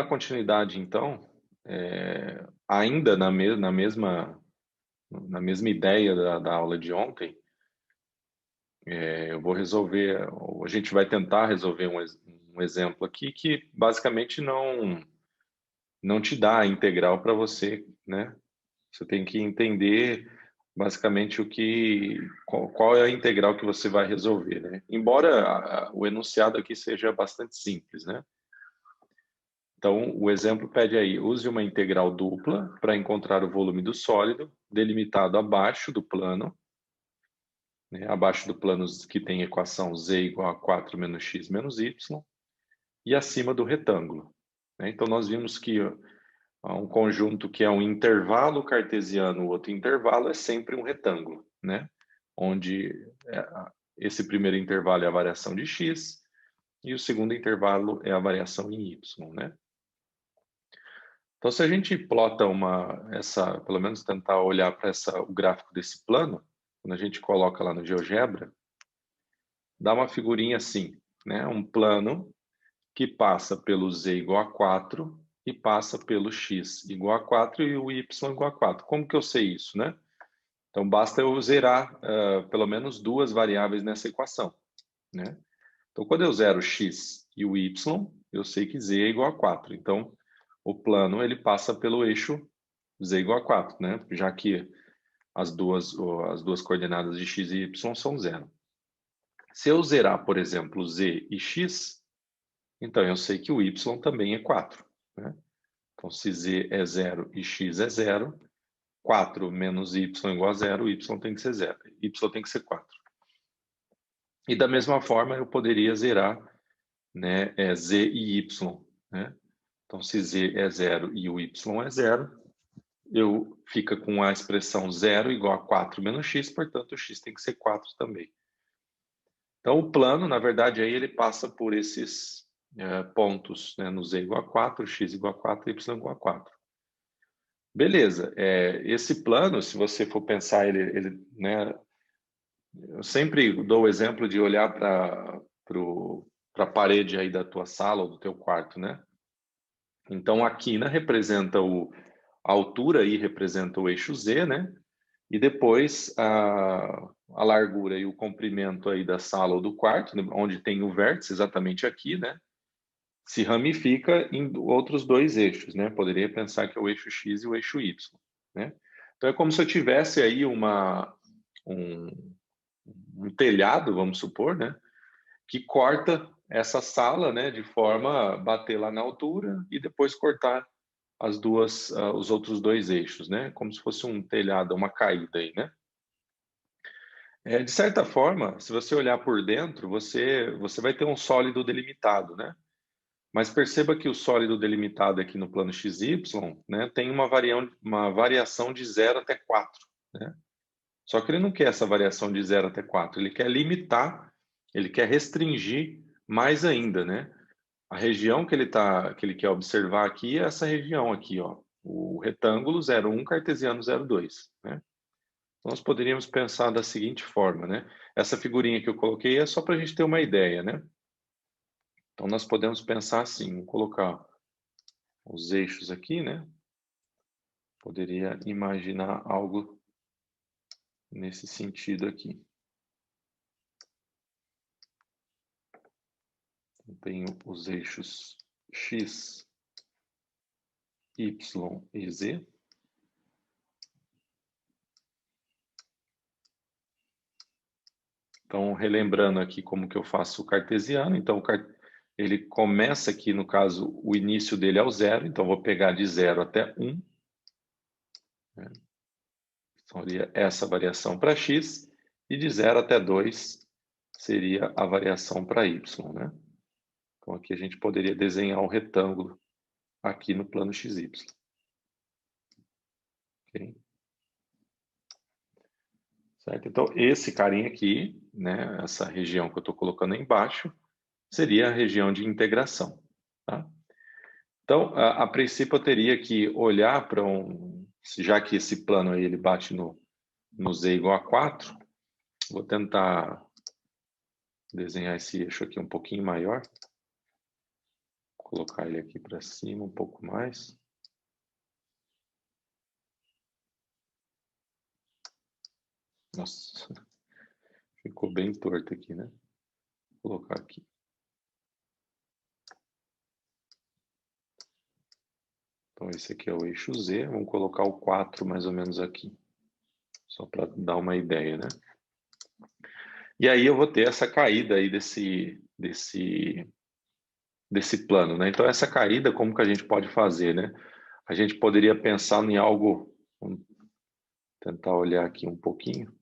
A continuidade, então, ainda na mesma ideia da aula de ontem, eu vou resolver, ou a gente vai tentar resolver um exemplo aqui que basicamente não te dá a integral para você, né? Você tem que entender basicamente qual é a integral que você vai resolver, né? Embora o enunciado aqui seja bastante simples, né? Então, o exemplo pede aí, use uma integral dupla para encontrar o volume do sólido, delimitado abaixo do plano, né, abaixo do plano que tem equação z igual a 4 menos x menos y, e acima do retângulo, né? Então, nós vimos que um conjunto que é um intervalo cartesiano, o outro intervalo é sempre um retângulo, né? Onde esse primeiro intervalo é a variação de x e o segundo intervalo é a variação em y, né? Então, se a gente plota pelo menos tentar olhar para o gráfico desse plano, quando a gente coloca lá no GeoGebra, dá uma figurinha assim, né? Um plano que passa pelo z igual a 4 e passa pelo x igual a 4 e o y igual a 4. Como que eu sei isso, né? Então, basta eu zerar pelo menos duas variáveis nessa equação, né? Então, quando eu zero x e o y, eu sei que z é igual a 4. Então, o plano ele passa pelo eixo z igual a 4, né? Já que as duas coordenadas de x e y são zero. Se eu zerar, por exemplo, z e x, então eu sei que o y também é 4, né? Então, se z é 0 e x é 0, 4 menos y igual a 0, y tem que ser 0, y tem que ser 4. E da mesma forma, eu poderia zerar, né, z e y, né? Então, se z é 0 e o y é 0, eu fica com a expressão 0 igual a 4 menos x, portanto, o x tem que ser 4 também. Então, o plano, na verdade, aí ele passa por esses pontos, né, no z igual a 4, x igual a 4, y igual a 4. Beleza, esse plano, se você for pensar né, eu sempre dou o exemplo de olhar para a parede aí da tua sala ou do teu quarto, né? Então, a quina representa a altura aí representa o eixo Z, né? E depois a largura e o comprimento aí da sala ou do quarto, né, onde tem o vértice, exatamente aqui, né? Se ramifica em outros dois eixos, né? Poderia pensar que é o eixo X e o eixo Y, né? Então é como se eu tivesse aí um telhado, vamos supor, né? Que corta essa sala, né? De forma a bater lá na altura e depois cortar os outros dois eixos, né? Como se fosse um telhado, uma caída aí, né? De certa forma, se você olhar por dentro, você vai ter um sólido delimitado, né? Mas perceba que o sólido delimitado aqui no plano XY, né, tem uma variação de 0 até 4, né? Só que ele não quer essa variação de 0 até 4, ele quer limitar, ele quer restringir mais ainda, né? A região que ele quer observar aqui é essa região aqui, ó, o retângulo 0,1 cartesiano 0,2, né? Então, nós poderíamos pensar da seguinte forma, né? Essa figurinha que eu coloquei é só para a gente ter uma ideia, né? Então, nós podemos pensar assim, vou colocar os eixos aqui, né? Poderia imaginar algo nesse sentido aqui. Eu tenho os eixos X, Y e Z. Então, relembrando aqui como que eu faço o cartesiano. Então, ele começa aqui, no caso, o início dele é o 0. Então, vou pegar de 0 até 1. Né? Então, seria essa variação para x. E de 0 até 2 seria a variação para y, né? Então, aqui a gente poderia desenhar um retângulo aqui no plano XY. Okay? Certo? Então, esse carinha aqui, né, essa região que eu estou colocando aí embaixo, seria a região de integração. Tá? Então, a princípio, eu teria que olhar para já que esse plano aí ele bate no z igual a 4, vou tentar desenhar esse eixo aqui um pouquinho maior. colocar ele aqui para cima um pouco mais. Nossa, ficou bem torto aqui, né? Vou colocar aqui. Então, esse aqui é o eixo Z. Vamos colocar o 4 mais ou menos aqui. Só para dar uma ideia, né? E aí eu vou ter essa caída aí desse plano, né? Então, essa caída, como que a gente pode fazer, né? A gente poderia pensar em algo... Vamos tentar olhar aqui um pouquinho.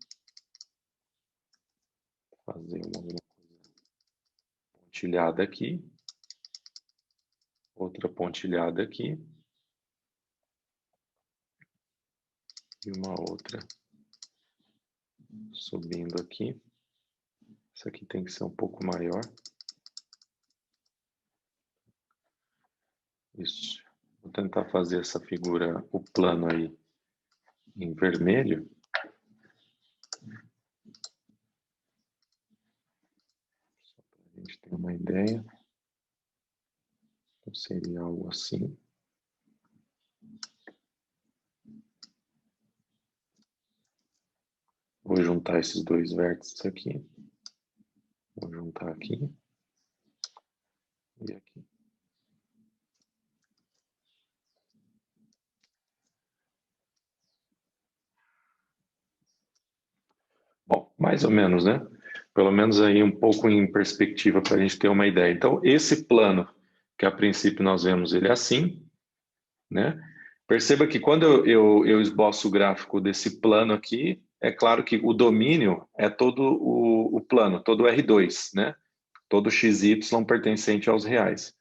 Fazer uma pontilhada aqui. Outra pontilhada aqui. E uma outra subindo aqui. Essa aqui tem que ser um pouco maior. Isso. Vou tentar fazer essa figura, o plano aí, em vermelho. Só para a gente ter uma ideia. Então, seria algo assim. Vou juntar esses dois vértices aqui. Vou juntar aqui. E aqui. Bom, mais ou menos, né? Pelo menos aí um pouco em perspectiva para a gente ter uma ideia. Então, esse plano, que a princípio nós vemos ele assim, né? Perceba que quando eu esboço o gráfico desse plano aqui, é claro que o domínio é todo o plano, todo o R2, né? Todo XY pertencente aos reais.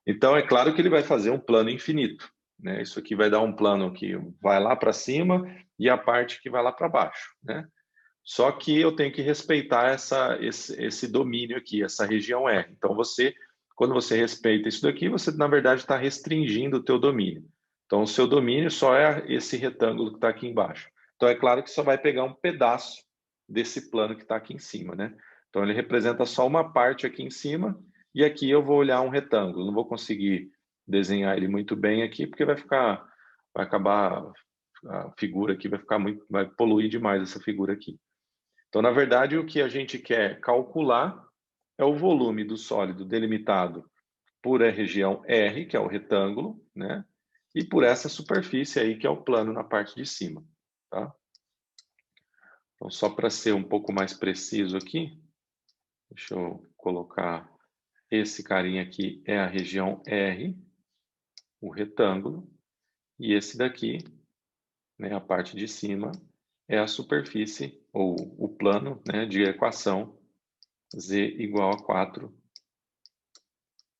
Então, é claro que ele vai fazer um plano infinito, né? Isso aqui vai dar um plano que vai lá para cima e a parte que vai lá para baixo, né? Só que eu tenho que respeitar esse domínio aqui, essa região R. Então, quando você respeita isso daqui, você, na verdade, está restringindo o teu domínio. Então, o seu domínio só é esse retângulo que está aqui embaixo. Então, é claro que só vai pegar um pedaço desse plano que está aqui em cima, né? Então, ele representa só uma parte aqui em cima e aqui eu vou olhar um retângulo. Não vou conseguir desenhar ele muito bem aqui, porque vai acabar, a figura aqui vai poluir demais essa figura aqui. Então, na verdade, o que a gente quer calcular é o volume do sólido delimitado por a região R, que é o retângulo, né? E por essa superfície aí, que é o plano na parte de cima, tá? Então, só para ser um pouco mais preciso aqui, deixa eu colocar esse carinha aqui é a região R, o retângulo, e esse daqui, né, a parte de cima, é a superfície, ou o plano, né, de equação Z igual a 4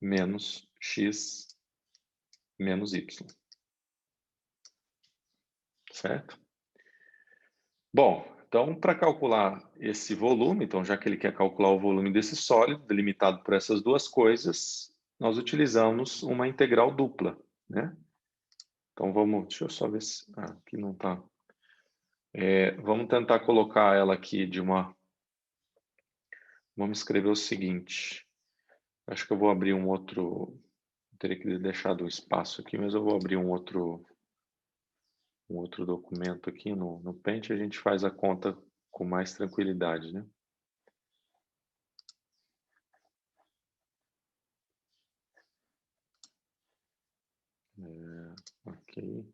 menos X menos Y. Certo? Bom, então, para calcular esse volume, então, já que ele quer calcular o volume desse sólido, delimitado por essas duas coisas, nós utilizamos uma integral dupla, né? Então, deixa eu só ver se... aqui não está. Vamos tentar colocar ela aqui Vamos escrever o seguinte. Acho que eu vou abrir um outro... Teria que deixar um espaço aqui, mas eu vou abrir um outro documento aqui no Paint e a gente faz a conta com mais tranquilidade, né? Ok.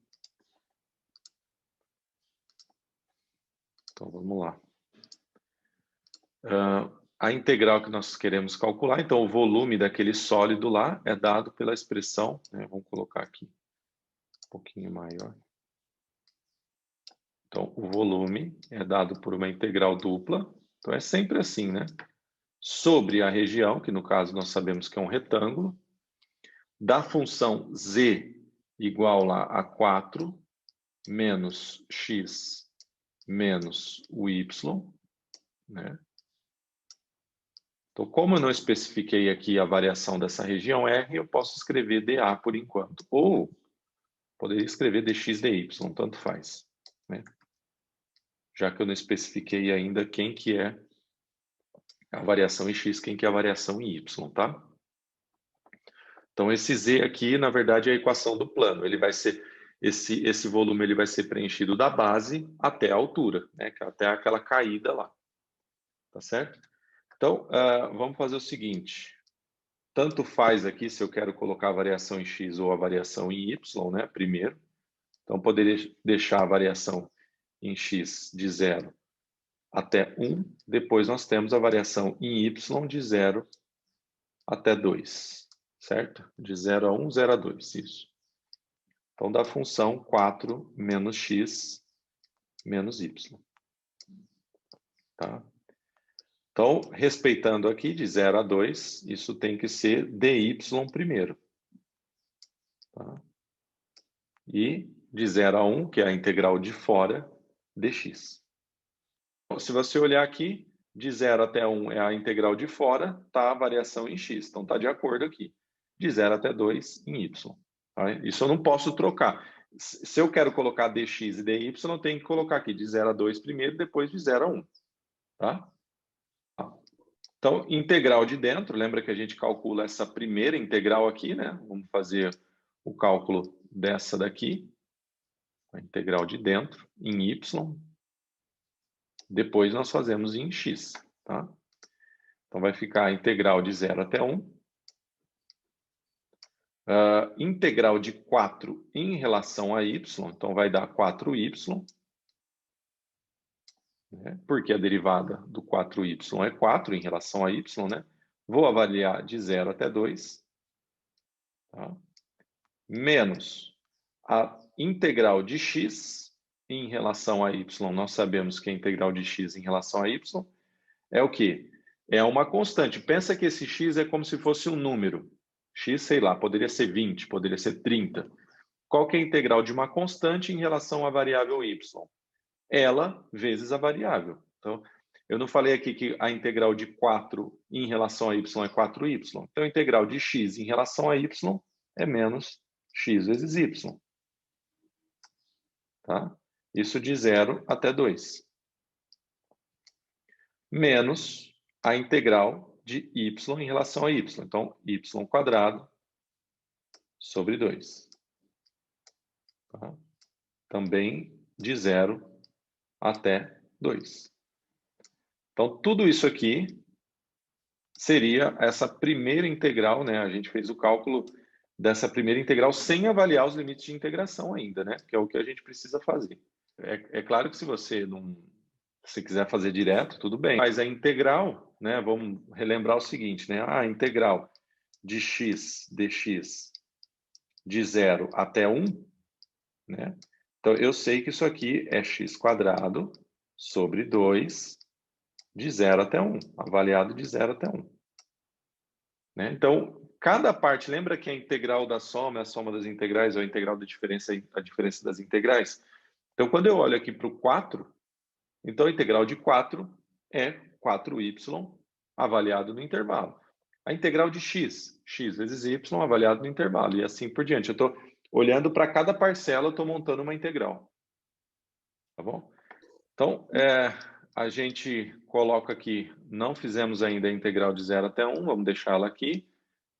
Então, vamos lá. A integral que nós queremos calcular, então o volume daquele sólido lá é dado pela expressão, né? Vamos colocar aqui um pouquinho maior. Então, o volume é dado por uma integral dupla, então é sempre assim, né? Sobre a região, que no caso nós sabemos que é um retângulo, da função z igual lá a 4 menos x menos o y, né? Então, como eu não especifiquei aqui a variação dessa região R, eu posso escrever dA por enquanto. Ou poderia escrever dx, dy, tanto faz, né? Já que eu não especifiquei ainda quem que é a variação em x, quem que é a variação em y, tá? Então, esse z aqui, na verdade, é a equação do plano. Ele vai ser, esse volume ele vai ser preenchido da base até a altura, né? Até aquela caída lá. Tá certo? Então, vamos fazer o seguinte. Tanto faz aqui se eu quero colocar a variação em x ou a variação em y, né? Primeiro. Então, poderia deixar a variação em x de 0 até 1. Depois nós temos a variação em y de 0 até 2. Certo? De 0 a 1, 0 a 2. Isso. Então, da função 4 menos x menos y. Tá? Então, respeitando aqui de 0 a 2, isso tem que ser dy primeiro. Tá? E de 0 a 1, que é a integral de fora, dx. Então, se você olhar aqui, de 0 até 1 é a integral de fora, tá a variação em x. Então, está de acordo aqui. De 0 até 2 em y. Tá? Isso eu não posso trocar. Se eu quero colocar dx e dy, eu tenho que colocar aqui de 0 a 2 primeiro, depois de 0 a 1. Tá? Então, integral de dentro, lembra que a gente calcula essa primeira integral aqui, né? Vamos fazer o cálculo dessa daqui. A integral de dentro em y. Depois nós fazemos em x, tá? Então, vai ficar a integral de 0 até 1. Integral de 4 em relação a y. Então, vai dar 4y. Né? Porque a derivada do 4y é 4 em relação a y, né? Vou avaliar de 0 até 2. Tá? Menos a integral de x em relação a y. Nós sabemos que a integral de x em relação a y é o quê? É uma constante. Pensa que esse x é como se fosse um número. X, sei lá, poderia ser 20, poderia ser 30. Qual que é a integral de uma constante em relação à variável y? Ela vezes a variável. Então, eu não falei aqui que a integral de 4 em relação a y é 4y. Então, a integral de x em relação a y é menos x vezes y. Tá? Isso de 0 até 2. Menos a integral de y em relação a y. Então, y quadrado sobre 2. Tá? Também de 0 até 2. Então, tudo isso aqui seria essa primeira integral, né? A gente fez o cálculo dessa primeira integral sem avaliar os limites de integração ainda, né? Que é o que a gente precisa fazer. É claro que se você não... Se quiser fazer direto, tudo bem. Mas a integral, né? Vamos relembrar o seguinte, né? A integral de x dx de 0 até 1, né? Então, eu sei que isso aqui é x quadrado sobre 2 de 0 até 1, avaliado de 0 até 1. Né? Então, cada parte, lembra que a integral da soma é a soma das integrais, ou a integral da diferença é a diferença das integrais? Então, quando eu olho aqui para o 4, então a integral de 4 é 4y avaliado no intervalo. A integral de x, x vezes y avaliado no intervalo, e assim por diante. Eu estou olhando para cada parcela, eu estou montando uma integral. Tá bom? Então, a gente coloca aqui, não fizemos ainda a integral de 0 até 1, vamos deixar ela aqui.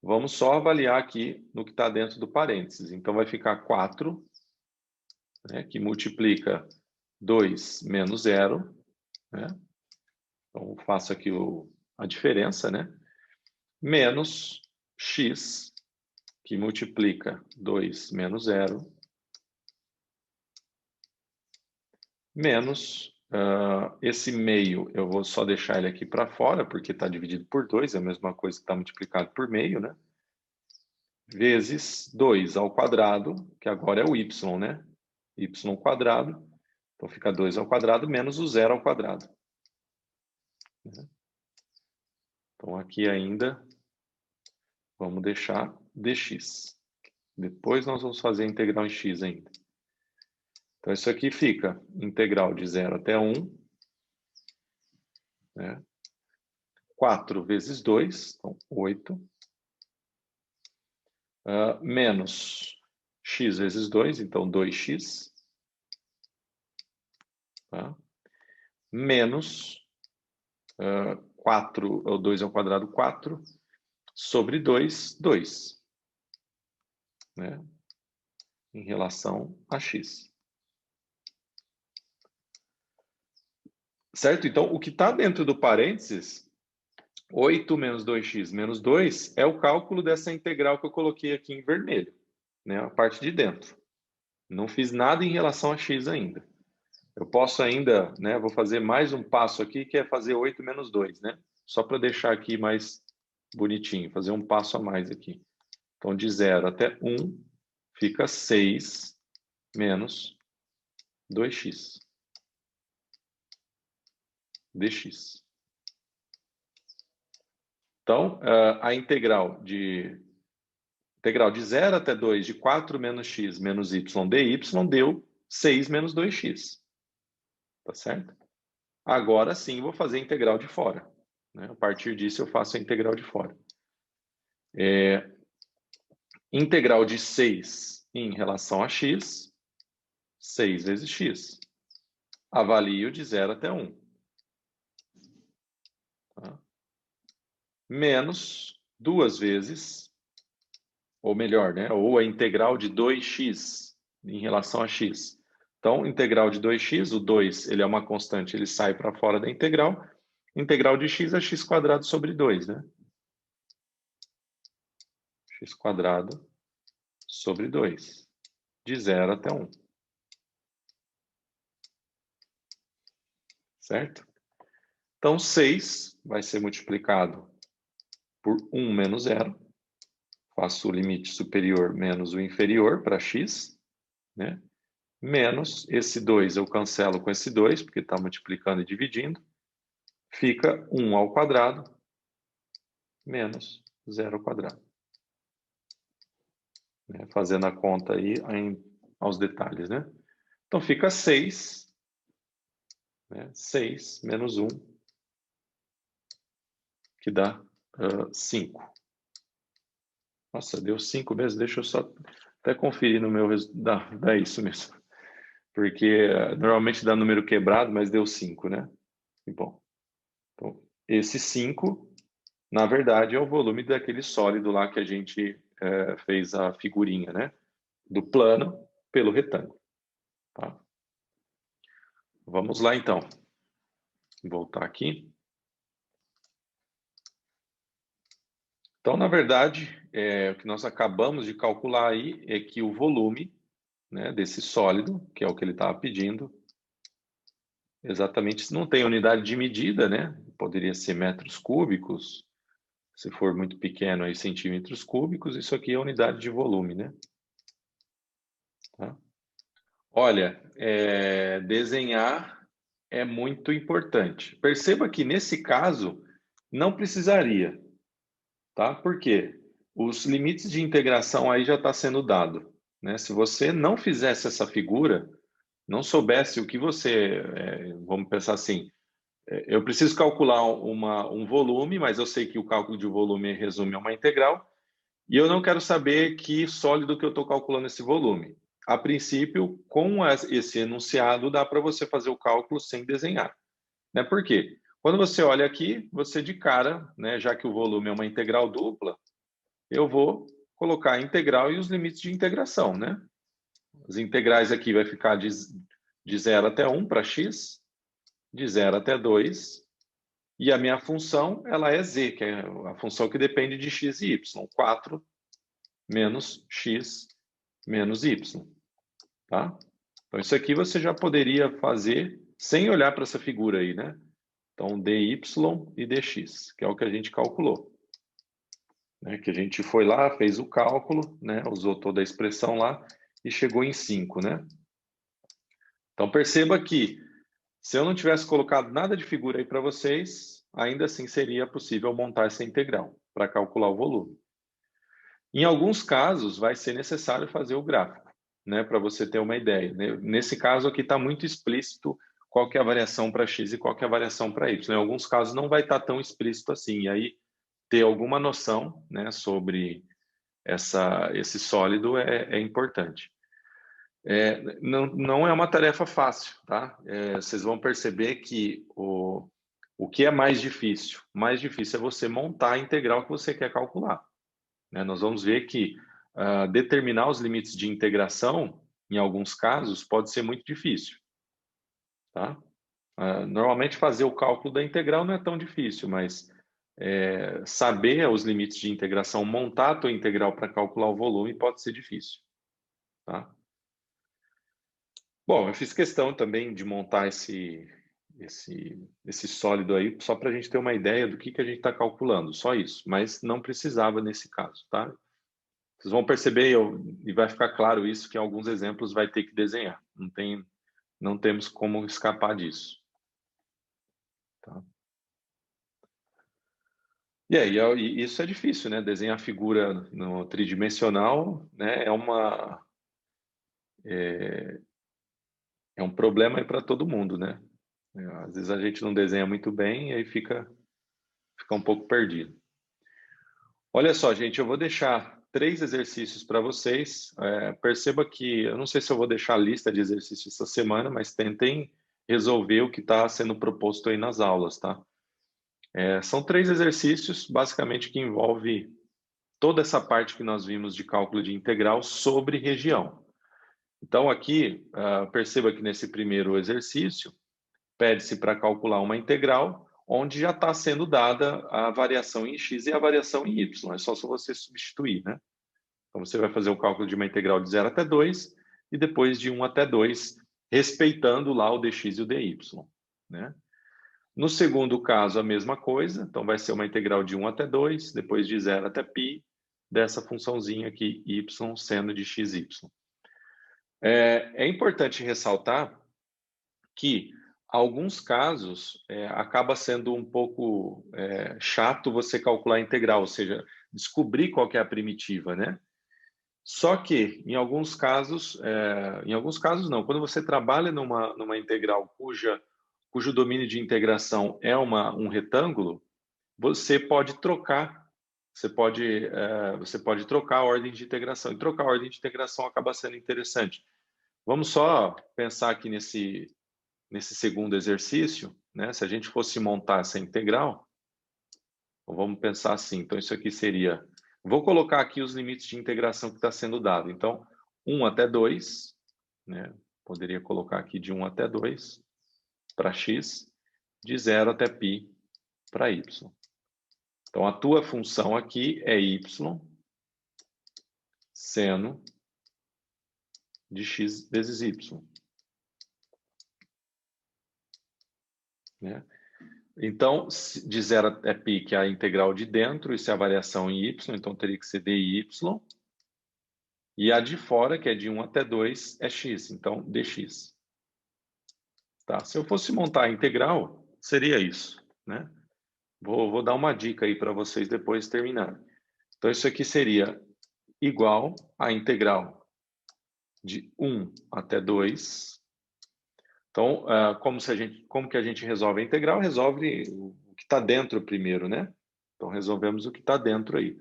Vamos só avaliar aqui no que está dentro do parênteses. Então, vai ficar 4, né, que multiplica 2 menos 0. Né? Então, eu faço aqui a diferença, né? Menos x, que multiplica 2 menos 0. Menos esse meio, eu vou só deixar ele aqui para fora, porque está dividido por 2, é a mesma coisa que está multiplicado por meio, né? Vezes 2 ao quadrado, que agora é o y, né? Y quadrado, então fica 2 ao quadrado menos o 0 ao quadrado. Então aqui ainda vamos deixar dx. Depois nós vamos fazer a integral em x ainda. Então isso aqui fica integral de 0 até 1, né? 4 vezes 2, então 8, menos x vezes 2, então 2x, tá? Menos 4, ou 2 ao quadrado, 4, sobre 2, 2. né, em relação a x. Certo? Então, o que está dentro do parênteses, 8 menos 2x menos 2, é o cálculo dessa integral que eu coloquei aqui em vermelho, né, a parte de dentro. Não fiz nada em relação a x ainda. Eu posso ainda, né, vou fazer mais um passo aqui, que é fazer 8 menos 2, né? Só para deixar aqui mais bonitinho, fazer um passo a mais aqui. Então, de 0 até 1, fica 6 menos 2x dx. Então, a integral de 0 até 2 de 4 menos x menos y dy deu 6 menos 2x. Tá certo? Agora sim, vou fazer a integral de fora, né? A partir disso, eu faço a integral de fora. Integral de 6 em relação a x, 6 vezes x. Avalio de 0 até 1. Tá? Menos 2 vezes, ou melhor, né? Ou a integral de 2x em relação a x. Então, integral de 2x, o 2 ele é uma constante, ele sai para fora da integral. Integral de x é x quadrado sobre 2, né? X quadrado sobre 2, de 0 até 1. Certo? Então, 6 vai ser multiplicado por 1 menos 0. Faço o limite superior menos o inferior para x, né? Menos esse 2 eu cancelo com esse 2, porque está multiplicando e dividindo. Fica 1 ao quadrado menos 0 ao quadrado. Né? Fazendo a conta aí aos detalhes, né? Então, fica 6, né? 6 menos 1, que dá 5. Nossa, deu 5 mesmo? Deixa eu só até conferir no meu resultado. Dá isso mesmo. Porque normalmente dá número quebrado, mas deu 5, né? Bom, então, esse 5, na verdade, é o volume daquele sólido lá que a gente fez a figurinha, né? Do plano pelo retângulo. Tá? Vamos lá, então. Voltar aqui. Então, na verdade, o que nós acabamos de calcular aí é que o volume, né, desse sólido, que é o que ele estava pedindo, exatamente, não tem unidade de medida, né? Poderia ser metros cúbicos, se for muito pequeno aí centímetros cúbicos, isso aqui é unidade de volume, né? Tá? Olha, desenhar é muito importante. Perceba que nesse caso não precisaria, tá? Por quê? Os limites de integração aí já está sendo dado, né? Se você não fizesse essa figura, não soubesse o que você, vamos pensar assim, eu preciso calcular um volume, mas eu sei que o cálculo de volume resume a uma integral, e eu não quero saber que sólido que eu estou calculando esse volume. A princípio, com esse enunciado, dá para você fazer o cálculo sem desenhar. Né? Por quê? Quando você olha aqui, você de cara, né, já que o volume é uma integral dupla, eu vou colocar a integral e os limites de integração. Né? As integrais aqui vai ficar de 0 até 1 para x, de 0 até 2, e a minha função, ela é z, que é a função que depende de x e y. 4 menos x menos y. Tá? Então, isso aqui você já poderia fazer sem olhar para essa figura aí, né? Então, dy e dx, que é o que a gente calculou. Né? Que a gente foi lá, fez o cálculo, né? Usou toda a expressão lá e chegou em 5, né? Então, perceba que se eu não tivesse colocado nada de figura aí para vocês, ainda assim seria possível montar essa integral para calcular o volume. Em alguns casos, vai ser necessário fazer o gráfico, né, para você ter uma ideia. Nesse caso aqui está muito explícito qual que é a variação para x e qual que é a variação para y. Em alguns casos não vai estar tão explícito assim, e aí ter alguma noção, né, sobre esse sólido é importante. Não é uma tarefa fácil, tá? Vocês vão perceber que o que é mais difícil? Mais difícil é você montar a integral que você quer calcular. Né? Nós vamos ver que determinar os limites de integração, em alguns casos, pode ser muito difícil. Tá? Normalmente fazer o cálculo da integral não é tão difícil, mas saber os limites de integração, montar a tua integral para calcular o volume pode ser difícil. Tá? Bom, eu fiz questão também de montar esse sólido aí, só para a gente ter uma ideia do que a gente está calculando, só isso, mas não precisava nesse caso, tá? Vocês vão perceber, e vai ficar claro isso, que em alguns exemplos vai ter que desenhar, não temos como escapar disso. Tá? E aí, isso é difícil, né? Desenhar figura no tridimensional, né? É um problema para todo mundo, né? Às vezes a gente não desenha muito bem e aí fica um pouco perdido. Olha só, gente, eu vou deixar 3 exercícios para vocês. Perceba que, eu não sei se eu vou deixar a lista de exercícios essa semana, mas tentem resolver o que está sendo proposto aí nas aulas, tá? São 3 exercícios, basicamente, que envolve toda essa parte que nós vimos de cálculo de integral sobre região. Então, aqui, perceba que nesse primeiro exercício, pede-se para calcular uma integral, onde já está sendo dada a variação em x e a variação em y. É só você substituir, né? Então, você vai fazer o cálculo de uma integral de 0 até 2 e depois de 1 até 2, respeitando lá o dx e o dy, né? No segundo caso, a mesma coisa. Então, vai ser uma integral de 1 até 2, depois de 0 até π, dessa funçãozinha aqui, y seno de xy. É importante ressaltar que, alguns casos, acaba sendo um pouco chato você calcular a integral, ou seja, descobrir qual que é a primitiva, né? Só que, em alguns casos não, quando você trabalha numa integral cujo domínio de integração é um retângulo, você pode trocar, você pode trocar a ordem de integração, e trocar a ordem de integração acaba sendo interessante. Vamos só pensar aqui nesse segundo exercício, né? Se a gente fosse montar essa integral, vamos pensar assim, então isso aqui seria, vou colocar aqui os limites de integração que está sendo dado, então 1 até 2, né? Poderia colocar aqui de 1 até 2 para x, de 0 até π para y. Então a tua função aqui é y seno de x vezes y. Né? Então, de 0 até π, que é a integral de dentro, isso é a variação em y, então teria que ser dy. E a de fora, que é de 1 até 2, é x, então dx. Tá? Se eu fosse montar a integral, seria isso. Né? Vou dar uma dica aí para vocês depois terminar. Então, isso aqui seria igual à integral de 1 até 2. Então, como que a gente resolve a integral? Resolve o que está dentro primeiro, né? Então, resolvemos o que está dentro aí.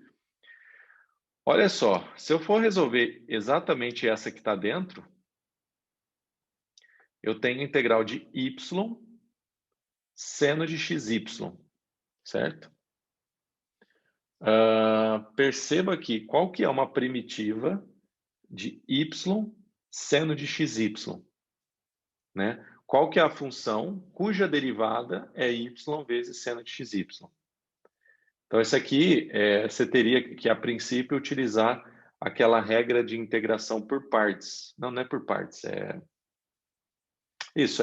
Olha só, se eu for resolver exatamente essa que está dentro, eu tenho a integral de y seno de xy, certo? Perceba aqui, qual que é uma primitiva de y seno de xy? Né? Qual que é a função cuja derivada é y vezes seno de xy? Então, esse aqui, você teria que, a princípio, utilizar aquela regra de integração por partes. Não é por partes, Isso,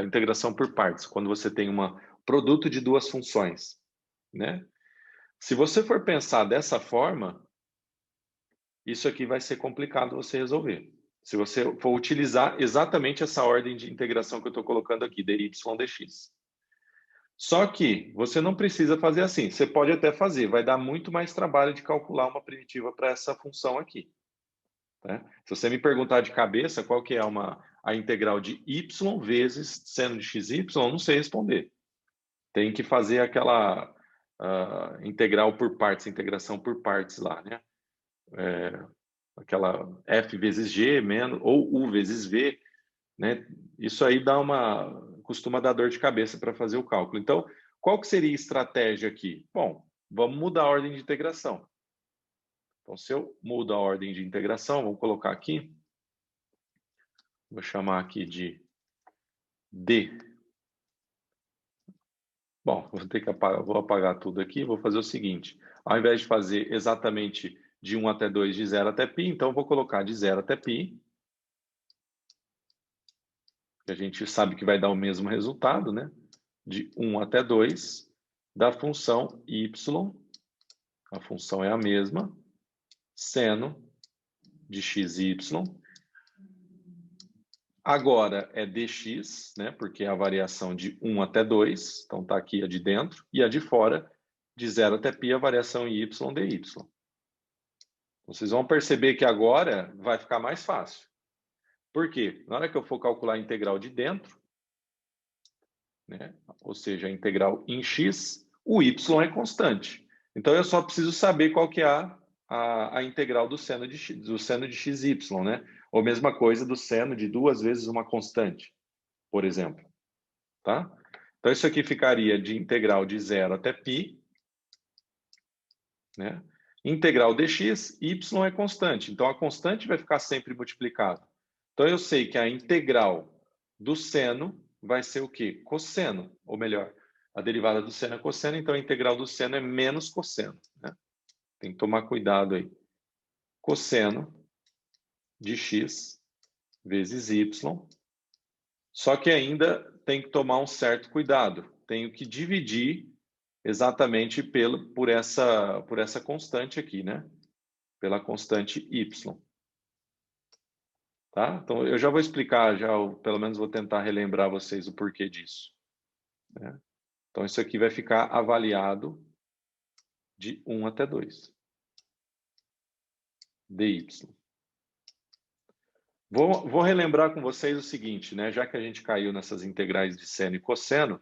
integração por partes, quando você tem um produto de duas funções. Né? Se você for pensar dessa forma, isso aqui vai ser complicado você resolver. Se você for utilizar exatamente essa ordem de integração que eu estou colocando aqui, dy dx. Só que você não precisa fazer assim. Você pode até fazer, vai dar muito mais trabalho de calcular uma primitiva para essa função aqui. Né? Se você me perguntar de cabeça qual que é a integral de y vezes seno de xy, eu não sei responder. Tem que fazer aquela integral por partes, integração por partes lá, né? Aquela f vezes g menos, ou u vezes v, né? Isso aí costuma dar dor de cabeça para fazer o cálculo. Então, qual que seria a estratégia aqui? Bom, vamos mudar a ordem de integração. Então, se eu mudo a ordem de integração, vamos colocar aqui, vou chamar aqui de D. Bom, vou ter que apagar, vou apagar tudo aqui, vou fazer o seguinte, ao invés de fazer exatamente de 1 até 2, de 0 até π, então eu vou colocar de 0 até π, que a gente sabe que vai dar o mesmo resultado, né? De 1 até 2, da função y, a função é a mesma, seno de x e y. Agora é dx, né? Porque é a variação de 1 até 2, então está aqui a de dentro, e a de fora, de 0 até π, a variação em y, dy. Vocês vão perceber que agora vai ficar mais fácil. Por quê? Na hora que eu for calcular a integral de dentro, né? Ou seja, a integral em x, o y é constante. Então, eu só preciso saber qual que é a integral do seno de xy, né? Ou mesma coisa do seno de 2 vezes uma constante, por exemplo. Tá? Então, isso aqui ficaria de integral de 0 até π, né? Integral dx, y é constante. Então, a constante vai ficar sempre multiplicada. Então, eu sei que a integral do seno vai ser o quê? Cosseno, ou melhor, a derivada do seno é cosseno, então a integral do seno é menos cosseno, né? Tem que tomar cuidado aí. Cosseno de x vezes y. Só que ainda tem que tomar um certo cuidado. Tenho que dividir exatamente por essa constante aqui, né? Pela constante y. Tá? Então, eu já vou explicar, pelo menos vou tentar relembrar vocês o porquê disso, né? Então, isso aqui vai ficar avaliado de 1 até 2. dy. Vou relembrar com vocês o seguinte, né? Já que a gente caiu nessas integrais de seno e cosseno,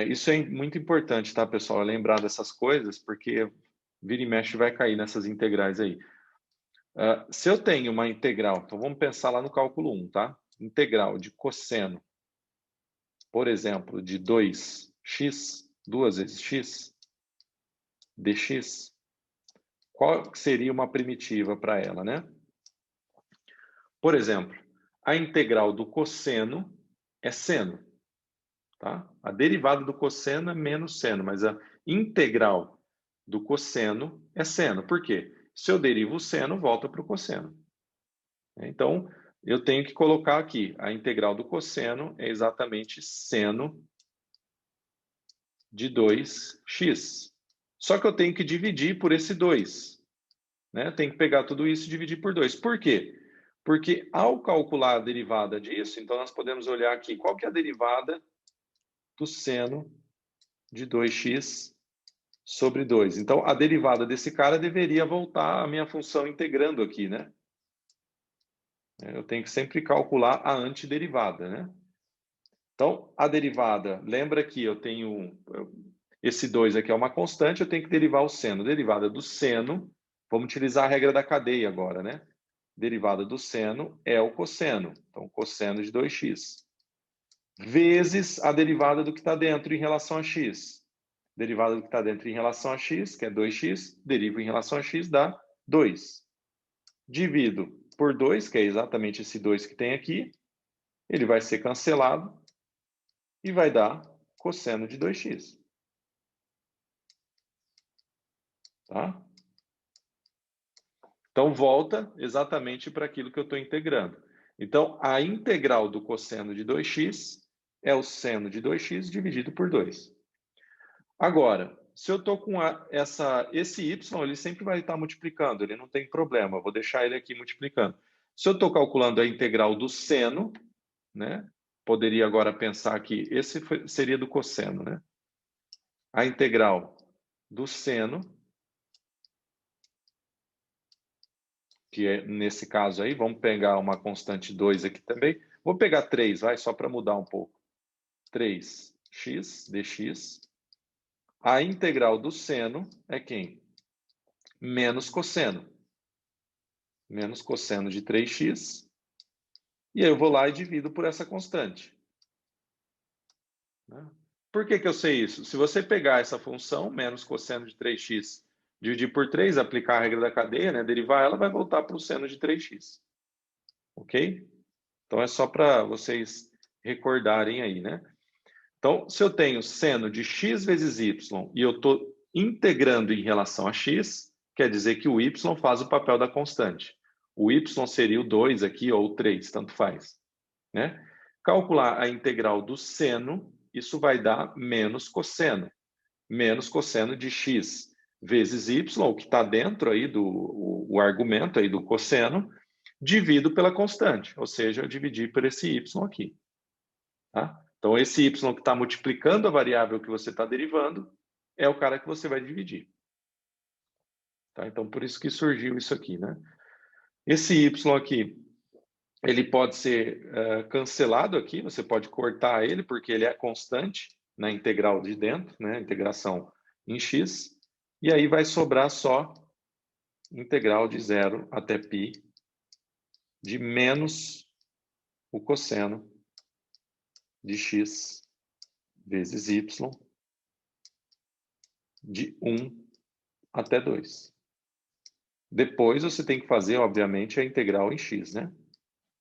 isso é muito importante, tá, pessoal? Lembrar dessas coisas, porque vira e mexe vai cair nessas integrais aí. Se eu tenho uma integral, então vamos pensar lá no cálculo 1, tá? Integral de cosseno, por exemplo, de 2x, 2 vezes x, dx, qual seria uma primitiva para ela, né? Por exemplo, a integral do cosseno é seno, tá? A derivada do cosseno é menos seno, mas a integral do cosseno é seno. Por quê? Se eu derivo o seno, volta para o cosseno. Então, eu tenho que colocar aqui, a integral do cosseno é exatamente seno de 2x. Só que eu tenho que dividir por esse 2. Né? Tem que pegar tudo isso e dividir por 2. Por quê? Porque ao calcular a derivada disso, então nós podemos olhar aqui, qual que é a derivada do seno de 2x sobre 2. Então, a derivada desse cara deveria voltar à minha função integrando aqui, né? Eu tenho que sempre calcular a antiderivada, né? Então, a derivada, lembra que eu tenho esse 2 aqui é uma constante, eu tenho que derivar o seno. Derivada do seno, vamos utilizar a regra da cadeia agora, né? Derivada do seno é o cosseno. Então, cosseno de 2x. Vezes a derivada do que está dentro em relação a x. Derivada do que está dentro em relação a x, que é 2x, derivo em relação a x, dá 2. Divido por 2, que é exatamente esse 2 que tem aqui. Ele vai ser cancelado e vai dar cosseno de 2x. Tá? Então, volta exatamente para aquilo que eu estou integrando. Então, a integral do cosseno de 2x é o seno de 2x dividido por 2. Agora, se eu estou com esse y, ele sempre vai estar multiplicando, ele não tem problema, eu vou deixar ele aqui multiplicando. Se eu estou calculando a integral do seno, né, poderia agora pensar que esse seria do cosseno, né? A integral do seno, que é nesse caso aí, vamos pegar uma constante 2 aqui também. Vou pegar 3, vai, só para mudar um pouco. 3x dx. A integral do seno é quem? Menos cosseno. Menos cosseno de 3x. E aí eu vou lá e divido por essa constante. Por que eu sei isso? Se você pegar essa função, menos cosseno de 3x, dividir por 3, aplicar a regra da cadeia, né? Derivar ela, vai voltar para o seno de 3x. Ok? Então, é só para vocês recordarem aí, né? Então, se eu tenho seno de x vezes y e eu estou integrando em relação a x, quer dizer que o y faz o papel da constante. O y seria o 2 aqui ou o 3, tanto faz. Né? Calcular a integral do seno, isso vai dar menos cosseno. Menos cosseno de x vezes y, o que está dentro aí do o argumento aí do cosseno, divido pela constante, ou seja, eu dividi por esse y aqui. Tá? Então, esse y que está multiplicando a variável que você está derivando é o cara que você vai dividir. Tá? Então, por isso que surgiu isso aqui. Né? Esse y aqui, ele pode ser cancelado aqui, você pode cortar ele, porque ele é constante na integral de dentro, né? Integração em x, e aí vai sobrar só integral de 0 até π de menos o cosseno de x vezes y de 1 até 2. Depois você tem que fazer, obviamente, a integral em x, né?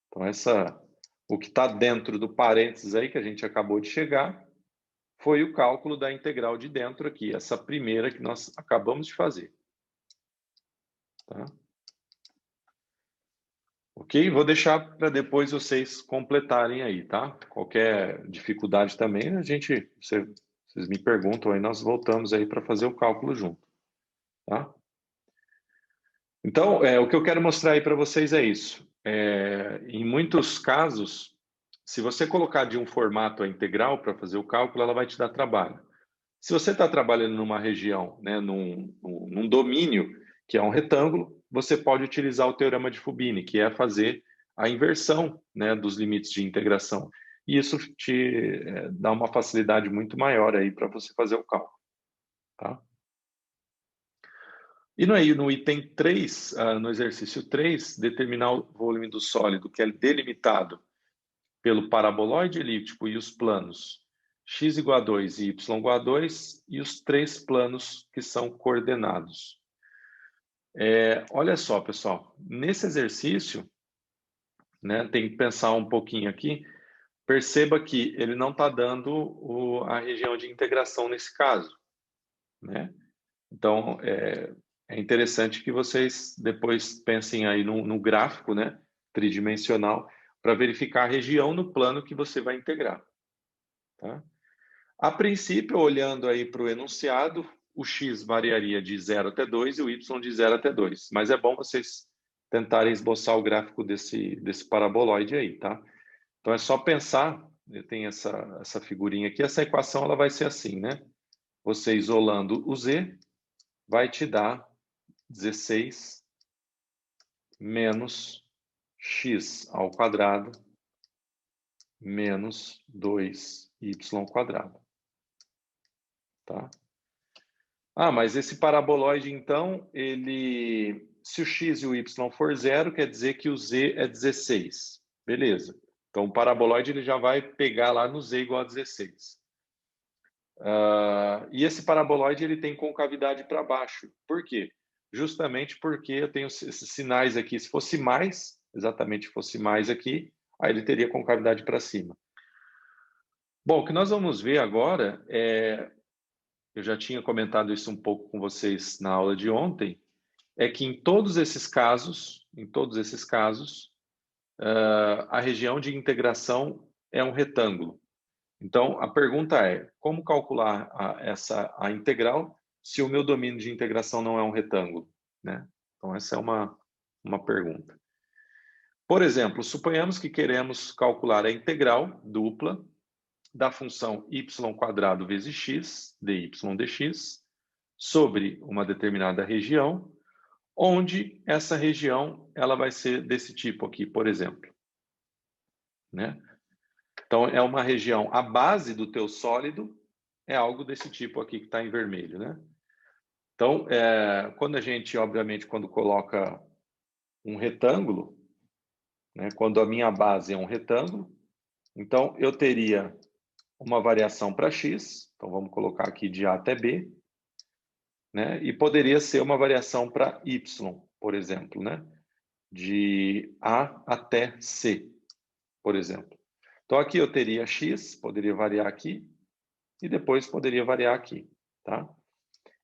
Então, o que está dentro do parênteses aí que a gente acabou de chegar foi o cálculo da integral de dentro aqui, essa primeira que nós acabamos de fazer. Tá? Ok? Vou deixar para depois vocês completarem aí, tá? Qualquer dificuldade também, vocês me perguntam aí, nós voltamos aí para fazer o cálculo junto, tá? Então, o que eu quero mostrar aí para vocês é isso. Em muitos casos, se você colocar de um formato a integral para fazer o cálculo, ela vai te dar trabalho. Se você está trabalhando numa região, né, num domínio que é um retângulo, você pode utilizar o teorema de Fubini, que é fazer a inversão, né, dos limites de integração. E isso te dá uma facilidade muito maior aí para você fazer o cálculo. Tá? E no item 3, no exercício 3, determinar o volume do sólido que é delimitado pelo paraboloide elíptico e os planos x igual a 2 e y igual a 2 e os 3 planos que são coordenados. Olha só, pessoal, nesse exercício, né, tem que pensar um pouquinho aqui, perceba que ele não está dando a região de integração nesse caso. Né? Então, é interessante que vocês depois pensem aí no gráfico, né, tridimensional, para verificar a região no plano que você vai integrar. Tá? A princípio, olhando aí para o enunciado, o x variaria de 0 até 2 e o y de 0 até 2. Mas é bom vocês tentarem esboçar o gráfico desse paraboloide aí, tá? Então, é só pensar, eu tenho essa figurinha aqui, essa equação ela vai ser assim, né? Você isolando o z, vai te dar 16 menos x ao quadrado menos 2y quadrado. Tá? Mas esse paraboloide, então, se o x e o y for zero, quer dizer que o z é 16. Beleza. Então, o paraboloide ele já vai pegar lá no z igual a 16. E esse paraboloide ele tem concavidade para baixo. Por quê? Justamente porque eu tenho esses sinais aqui. Se fosse mais, exatamente fosse mais aqui, aí ele teria concavidade para cima. Bom, o que nós vamos ver agora eu já tinha comentado isso um pouco com vocês na aula de ontem, é que em todos esses casos, a região de integração é um retângulo. Então, a pergunta é, como calcular a integral se o meu domínio de integração não é um retângulo? Né? Então, essa é uma pergunta. Por exemplo, suponhamos que queremos calcular a integral dupla da função y² vezes x, dy dx, sobre uma determinada região, onde essa região ela vai ser desse tipo aqui, por exemplo. Né? Então, é uma região, a base do teu sólido é algo desse tipo aqui que está em vermelho. Né? Então, quando a gente, obviamente, quando coloca um retângulo, né, quando a minha base é um retângulo, então eu teria uma variação para x, então vamos colocar aqui de A até B, né? E poderia ser uma variação para y, por exemplo, né? De A até C, por exemplo. Então, aqui eu teria x, poderia variar aqui, e depois poderia variar aqui, tá?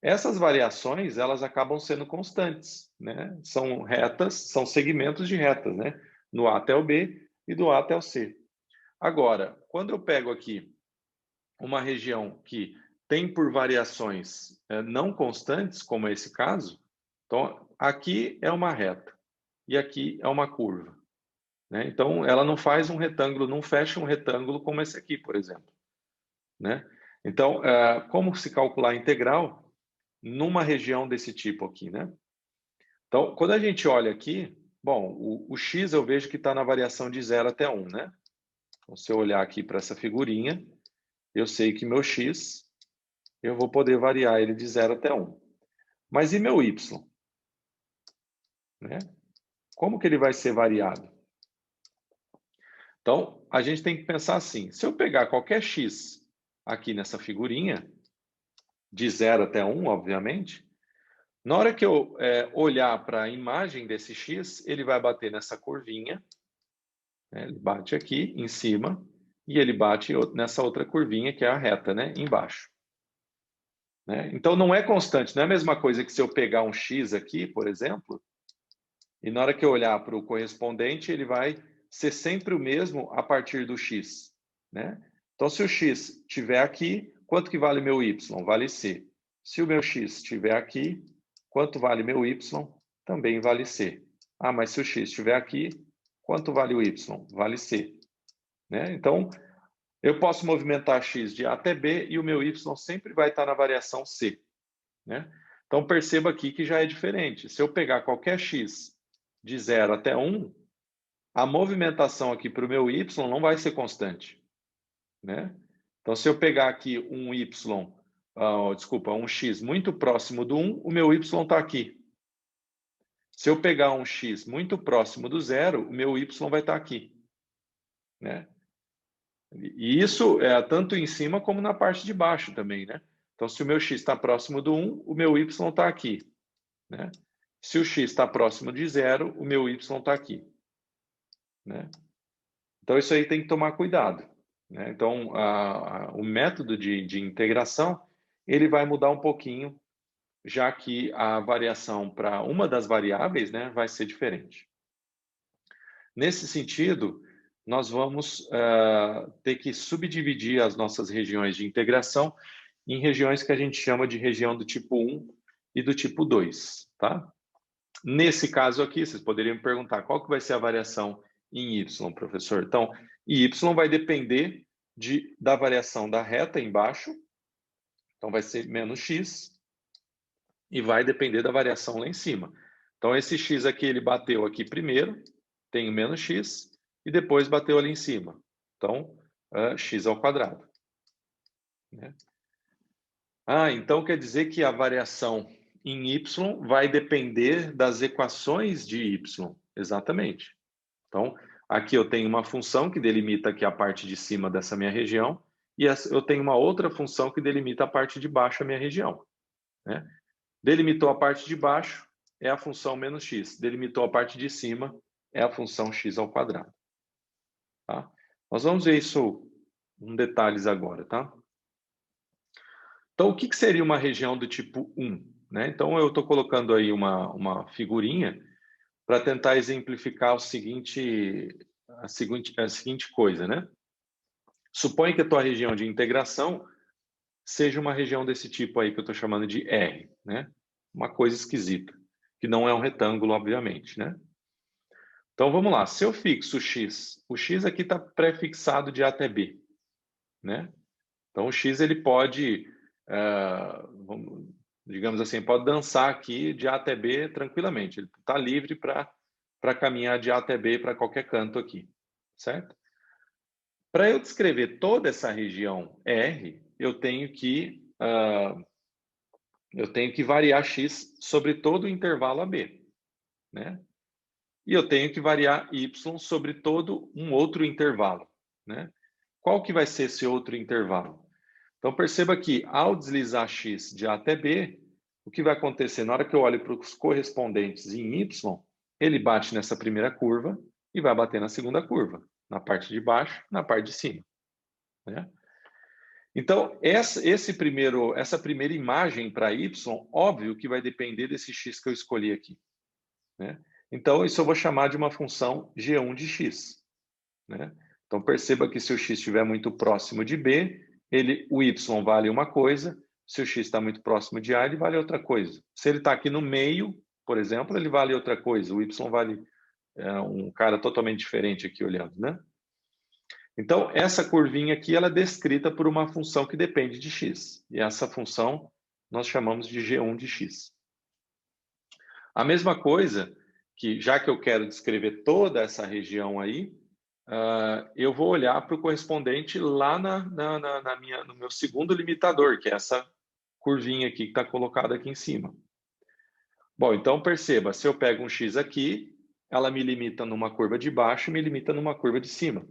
Essas variações, elas acabam sendo constantes, né? São retas, são segmentos de retas, né? No A até o B e do A até o C. Agora, quando eu pego aqui uma região que tem por variações não constantes, como é esse caso, então aqui é uma reta e aqui é uma curva, né? Então ela não faz um retângulo, não fecha um retângulo como esse aqui, por exemplo, né? Então, como se calcular a integral numa região desse tipo aqui, né? Então, quando a gente olha aqui, bom, o x eu vejo que está na variação de 0 até 1, né? Então, se eu olhar aqui para essa figurinha, eu sei que meu x, eu vou poder variar ele de 0 até 1. Mas e meu y? Né? Como que ele vai ser variado? Então, a gente tem que pensar assim, se eu pegar qualquer x aqui nessa figurinha, de 0 até 1, obviamente, na hora que eu olhar para a imagem desse x, ele vai bater nessa curvinha, né? Ele bate aqui em cima, e ele bate nessa outra curvinha, que é a reta, né? Embaixo. Né? Então, não é constante, não é a mesma coisa que se eu pegar um x aqui, por exemplo, e na hora que eu olhar para o correspondente, ele vai ser sempre o mesmo a partir do x. Né? Então, se o x estiver aqui, quanto que vale meu y? Vale c. Se o meu x estiver aqui, quanto vale meu y? Também vale c. Ah, mas se o x estiver aqui, quanto vale o y? Vale c. Né? Então, eu posso movimentar x de A até B e o meu y sempre vai estar na variação c. Né? Então, perceba aqui que já é diferente. Se eu pegar qualquer x de 0 até 1, a movimentação aqui para o meu y não vai ser constante. Né? Então, se eu pegar aqui um um x muito próximo do 1, o meu y está aqui. Se eu pegar um x muito próximo do 0, o meu y vai estar aqui. Né? E isso é tanto em cima como na parte de baixo também, né? Então, se o meu x está próximo do 1, o meu y está aqui. Né? Se o x está próximo de 0, o meu y está aqui. Né? Então, isso aí tem que tomar cuidado. Né? Então, o método de integração, ele vai mudar um pouquinho, já que a variação para uma das variáveis, né, vai ser diferente. Nesse sentido, nós vamos ter que subdividir as nossas regiões de integração em regiões que a gente chama de região do tipo 1 e do tipo 2. Tá? Nesse caso aqui, vocês poderiam me perguntar qual que vai ser a variação em y, professor? Então, y vai depender da variação da reta embaixo, então vai ser menos x, e vai depender da variação lá em cima. Então, esse x aqui, ele bateu aqui primeiro, tem o menos x, e depois bateu ali em cima. Então, x ao quadrado. Né? Então quer dizer que a variação em y vai depender das equações de y. Exatamente. Então, aqui eu tenho uma função que delimita aqui a parte de cima dessa minha região, e eu tenho uma outra função que delimita a parte de baixo da minha região. Né? Delimitou a parte de baixo, é a função menos x. Delimitou a parte de cima, é a função x ao quadrado. Tá? Nós vamos ver isso em detalhes agora, tá? Então, o que seria uma região do tipo 1? Né? Então, eu estou colocando aí uma figurinha para tentar exemplificar a seguinte coisa. Né? Suponha que a tua região de integração seja uma região desse tipo aí que eu estou chamando de R. Né? Uma coisa esquisita, que não é um retângulo, obviamente. Né? Então, vamos lá. Se eu fixo o x aqui está pré-fixado de A até B. Né? Então, o x ele pode, digamos assim, pode dançar aqui de A até B tranquilamente. Ele está livre para caminhar de A até B para qualquer canto aqui, certo? Para eu descrever toda essa região R, eu tenho que variar x sobre todo o intervalo AB, né? E eu tenho que variar y sobre todo um outro intervalo, né? Qual que vai ser esse outro intervalo? Então, perceba que ao deslizar x de A até B, o que vai acontecer? Na hora que eu olho para os correspondentes em Y, ele bate nessa primeira curva e vai bater na segunda curva, na parte de baixo, na parte de cima, né? Então, essa primeira imagem para Y, óbvio que vai depender desse x que eu escolhi aqui, né? Então, isso eu vou chamar de uma função g1 de x, né? Então, perceba que se o x estiver muito próximo de B, o y vale uma coisa, se o x está muito próximo de A, ele vale outra coisa. Se ele está aqui no meio, por exemplo, ele vale outra coisa, o y vale um cara totalmente diferente aqui olhando, né? Então, essa curvinha aqui, ela é descrita por uma função que depende de x. E essa função nós chamamos de g1 de x. A mesma coisa, que já que eu quero descrever toda essa região aí, eu vou olhar para o correspondente lá no meu segundo limitador, que é essa curvinha aqui que está colocada aqui em cima. Bom, então perceba, se eu pego um x aqui, ela me limita numa curva de baixo e me limita numa curva de cima,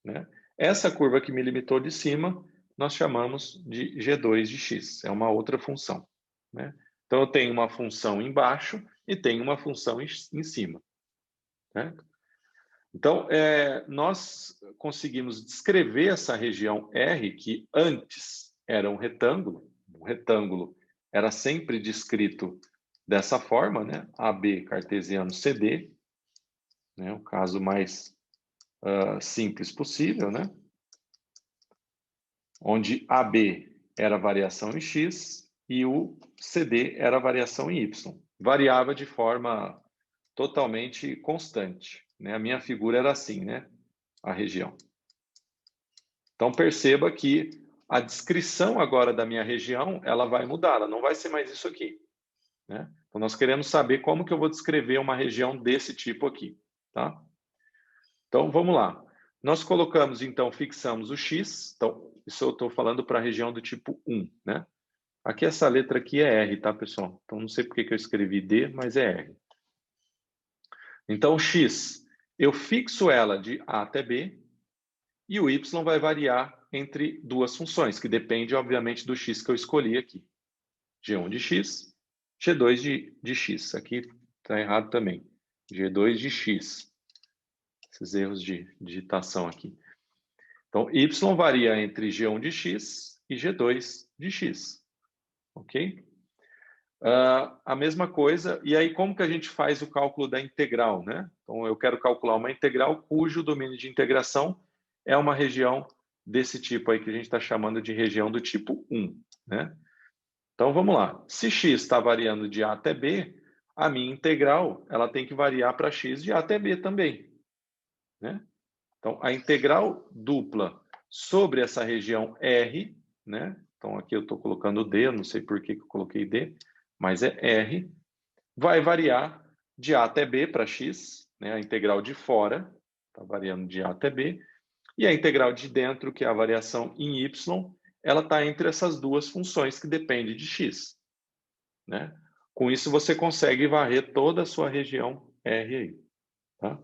né? Essa curva que me limitou de cima, nós chamamos de g2 de x, é uma outra função, né? Então, eu tenho uma função embaixo e tenho uma função em cima, né? Então, nós conseguimos descrever essa região R, que antes era um retângulo. O retângulo era sempre descrito dessa forma, né? AB cartesiano CD, né? O caso mais simples possível, né? Onde AB era a variação em X e o CD era a variação em Y. Variava de forma totalmente constante, né? A minha figura era assim, né? A região. Então, perceba que a descrição agora da minha região, ela vai mudar, ela não vai ser mais isso aqui, né? Então, nós queremos saber como que eu vou descrever uma região desse tipo aqui, tá? Então, vamos lá. Nós colocamos, então, fixamos o x. Então, isso eu estou falando para a região do tipo 1, né? Aqui, essa letra aqui é R, tá, pessoal? Então, não sei por que eu escrevi D, mas é R. Então, o x, eu fixo ela de A até B, e o y vai variar entre duas funções, que depende, obviamente, do x que eu escolhi aqui. G1 de x, G2 de x. Aqui está errado também. G2 de x. Esses erros de digitação aqui. Então, y varia entre G1 de x e G2 de x. Ok? A mesma coisa, e aí como que a gente faz o cálculo da integral, né? Então, eu quero calcular uma integral cujo domínio de integração é uma região desse tipo aí que a gente está chamando de região do tipo 1, né? Então, vamos lá. Se x está variando de A até B, a minha integral ela tem que variar para x de A até B também, né? Então, a integral dupla sobre essa região R, né? Então, aqui eu estou colocando D, eu não sei por que eu coloquei D, mas é R, vai variar de A até B para x, né? A integral de fora está variando de A até B, e a integral de dentro, que é a variação em y, ela está entre essas duas funções que dependem de x, né? Com isso, você consegue varrer toda a sua região R aí, tá?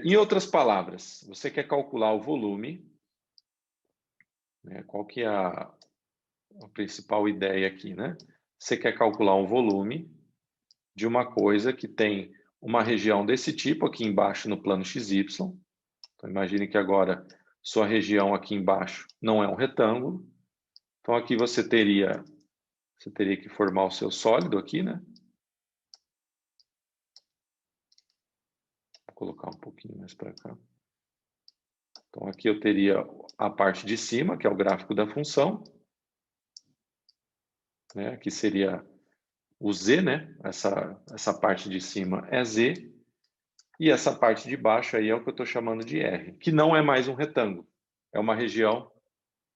Em outras palavras, você quer calcular o volume, né? Qual que é a principal ideia aqui, né? Você quer calcular um volume de uma coisa que tem uma região desse tipo aqui embaixo no plano XY. Então, imagine que agora sua região aqui embaixo não é um retângulo. Então, aqui você teria que formar o seu sólido aqui, né? Vou colocar um pouquinho mais para cá. Então, aqui eu teria a parte de cima, que é o gráfico da função, né? Aqui seria o z, né? Essa parte de cima é z, e essa parte de baixo aí é o que eu estou chamando de R, que não é mais um retângulo, é uma região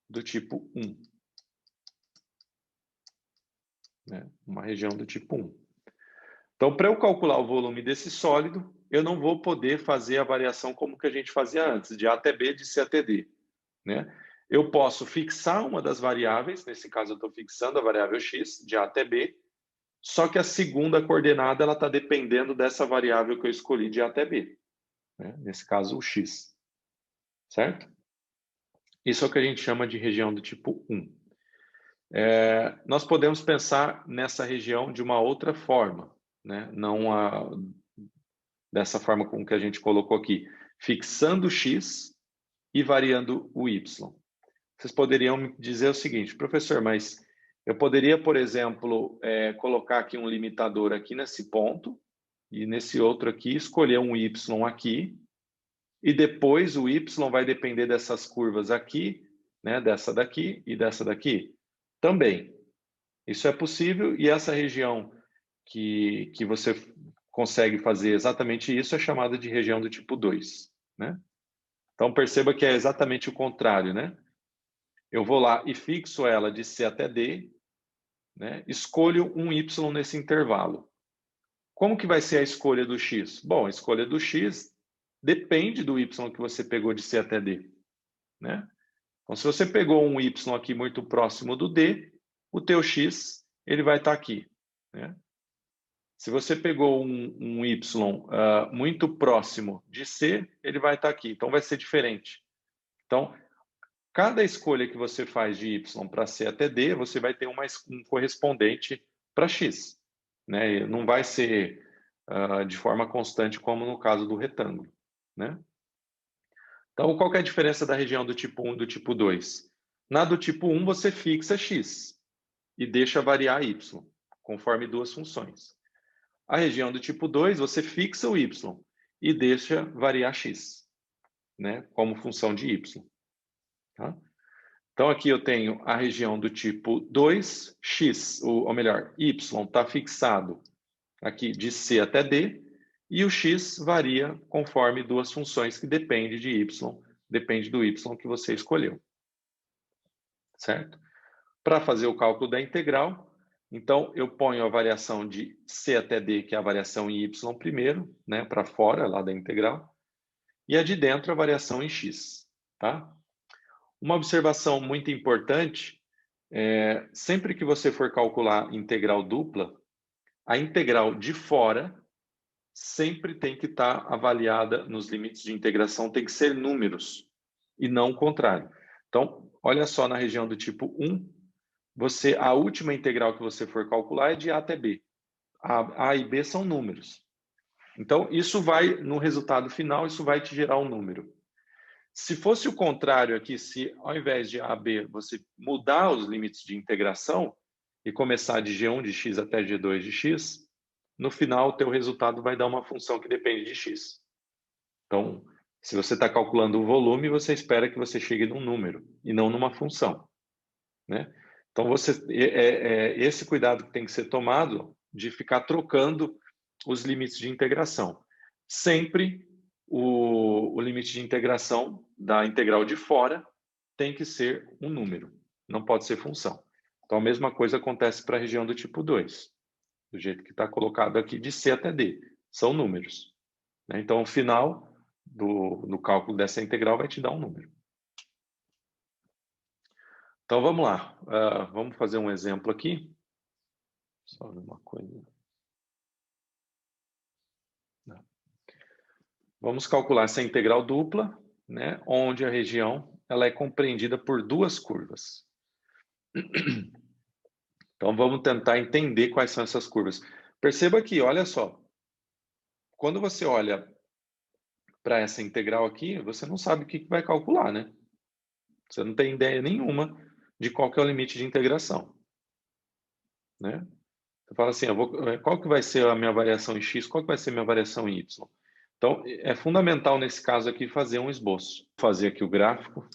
do tipo 1. Né? Uma região do tipo 1. Então, para eu calcular o volume desse sólido, eu não vou poder fazer a variação como que a gente fazia antes, de A até B, de C até D. Né? Eu posso fixar uma das variáveis, nesse caso eu estou fixando a variável x, de A até B, só que a segunda coordenada ela está dependendo dessa variável que eu escolhi de A até B. Né? Nesse caso, o x. Certo? Isso é o que a gente chama de região do tipo 1. Nós podemos pensar nessa região de uma outra forma, né? Não dessa forma como que a gente colocou aqui, fixando o x e variando o y. Vocês poderiam me dizer o seguinte, professor, mas eu poderia, por exemplo, colocar aqui um limitador aqui nesse ponto e nesse outro aqui, escolher um y aqui, e depois o y vai depender dessas curvas aqui, né, dessa daqui e dessa daqui? Também. Isso é possível e essa região que você consegue fazer exatamente isso é chamada de região do tipo 2, né? Então perceba que é exatamente o contrário, né? Eu vou lá e fixo ela de C até D, né? Escolho um Y nesse intervalo. Como que vai ser a escolha do X? Bom, a escolha do X depende do Y que você pegou de C até D, né? Então, se você pegou um Y aqui muito próximo do D, o teu X ele vai estar aqui, né? Se você pegou um Y muito próximo de C, ele vai estar aqui. Então, vai ser diferente. Então, cada escolha que você faz de Y para C até D, você vai ter um correspondente para X, né? Não vai ser de forma constante como no caso do retângulo, né? Então, qual que é a diferença da região do tipo 1 e do tipo 2? Na do tipo 1, você fixa X e deixa variar Y, conforme duas funções. A região do tipo 2, você fixa o Y e deixa variar X, né? Como função de Y. Tá? Então, aqui eu tenho a região do tipo 2, X, ou melhor, Y está fixado aqui de C até D, e o X varia conforme duas funções que dependem de Y, depende do Y que você escolheu. Certo? Para fazer o cálculo da integral, então eu ponho a variação de C até D, que é a variação em Y primeiro, né, para fora lá da integral, e a de dentro a variação em X. Tá? Uma observação muito importante, sempre que você for calcular integral dupla, a integral de fora sempre tem que estar avaliada nos limites de integração, tem que ser números, e não o contrário. Então, olha só na região do tipo 1, a última integral que você for calcular é de A até B. A e B são números. Então, isso vai, no resultado final, isso vai te gerar um número. Se fosse o contrário aqui, se ao invés de A a B, você mudar os limites de integração e começar de G1 de x até G2 de x, no final, o teu resultado vai dar uma função que depende de x. Então, se você está calculando o volume, você espera que você chegue num número e não numa função, né? Então, esse cuidado que tem que ser tomado de ficar trocando os limites de integração. Sempre o limite de integração da integral de fora tem que ser um número, não pode ser função. Então, a mesma coisa acontece para a região do tipo 2, do jeito que está colocado aqui, de C até D, são números, né? Então, o final do cálculo dessa integral vai te dar um número. Então, vamos lá. Vamos fazer um exemplo aqui. Só ver uma coisa. Não. Vamos calcular essa integral dupla, né, onde a região ela é compreendida por duas curvas. Então, vamos tentar entender quais são essas curvas. Perceba aqui, olha só. Quando você olha para essa integral aqui, você não sabe o que vai calcular, né? Você não tem ideia nenhuma de qual que é o limite de integração, né? Você fala assim, qual que vai ser a minha variação em x, qual que vai ser a minha variação em y? Então, é fundamental nesse caso aqui fazer um esboço. Vou fazer aqui o gráfico.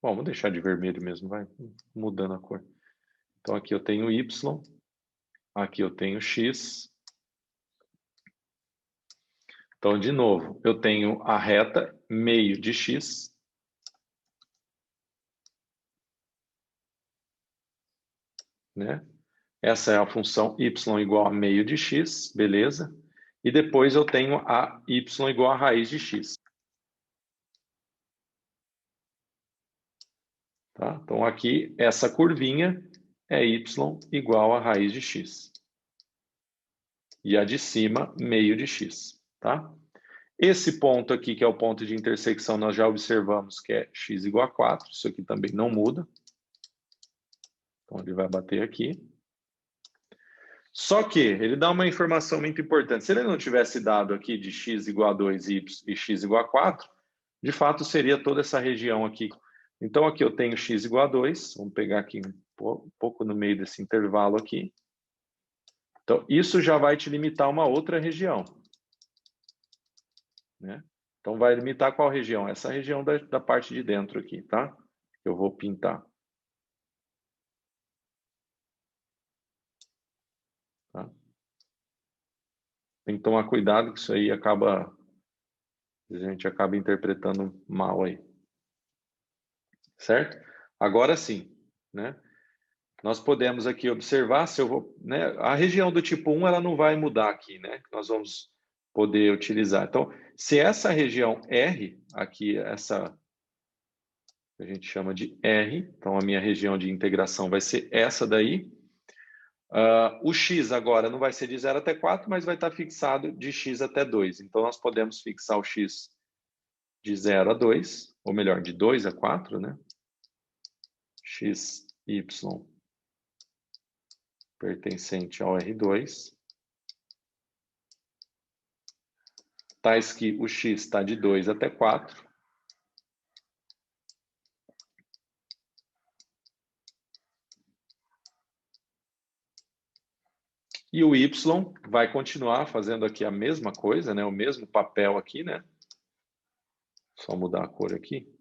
Bom, vou deixar de vermelho mesmo, vai mudando a cor. Então, aqui eu tenho y, aqui eu tenho x. Então, de novo, eu tenho a reta meio de x. Né? Essa é a função y igual a meio de x, beleza? E depois eu tenho a y igual a raiz de x. Tá? Então, aqui, essa curvinha é y igual a raiz de x. E a de cima, meio de x. Tá? Esse ponto aqui, que é o ponto de intersecção, nós já observamos que é x igual a 4. Isso aqui também não muda. Então, ele vai bater aqui. Só que ele dá uma informação muito importante. Se ele não tivesse dado aqui de x igual a 2 e x igual a 4, de fato seria toda essa região aqui. Então, aqui eu tenho x igual a 2. Vamos pegar aqui um pouco no meio desse intervalo aqui. Então, isso já vai te limitar a uma outra região, né? Então, vai limitar qual região? Essa região da parte de dentro aqui, tá? Eu vou pintar. Tá? Tem que tomar cuidado que isso aí acaba... A gente acaba interpretando mal aí. Certo? Agora sim, né? Nós podemos aqui observar se eu vou, né? A região do tipo 1 ela não vai mudar aqui, né? Nós vamos poder utilizar. Então, se essa região R, aqui essa a gente chama de R, então a minha região de integração vai ser essa daí. O x agora não vai ser de 0 até 4, mas vai estar fixado de x até 2. Então, nós podemos fixar o x de 0 a 2, ou melhor, de 2 a 4, né? X, y pertencente ao R2, tais que o x está de 2 até 4. E o y vai continuar fazendo aqui a mesma coisa, né? O mesmo papel aqui, né? Só mudar a cor aqui.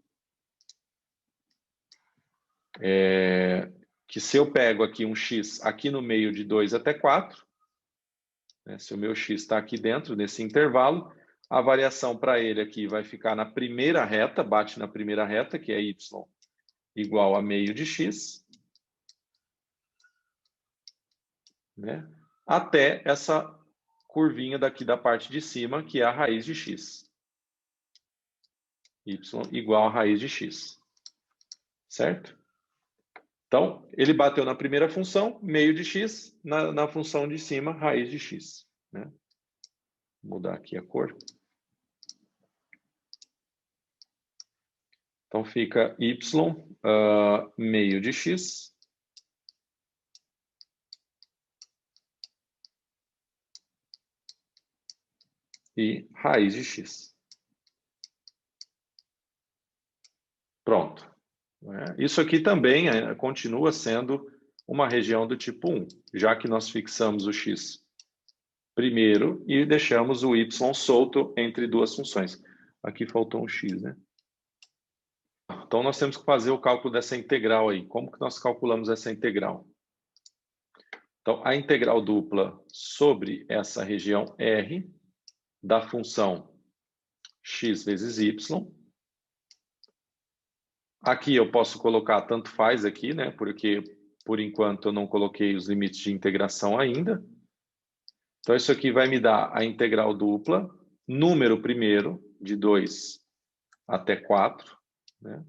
Que se eu pego aqui um x aqui no meio de 2 até 4, né? Se o meu x está aqui dentro desse intervalo, a variação para ele aqui vai ficar na primeira reta, bate na primeira reta, que é y igual a meio de x, né? Até essa curvinha daqui da parte de cima, que é a raiz de x. Y igual a raiz de x. Certo? Então, ele bateu na primeira função, meio de x, na função de cima, raiz de x. Né? Vou mudar aqui a cor. Então, fica y meio de x e raiz de x. Pronto. Isso aqui também continua sendo uma região do tipo 1, já que nós fixamos o x primeiro e deixamos o y solto entre duas funções. Aqui faltou um x, né? Então, nós temos que fazer o cálculo dessa integral aí. Como que nós calculamos essa integral? Então, a integral dupla sobre essa região R da função x vezes y. Aqui eu posso colocar tanto faz aqui, né? Porque, por enquanto, eu não coloquei os limites de integração ainda. Então, isso aqui vai me dar a integral dupla, número primeiro, de 2 até 4, né?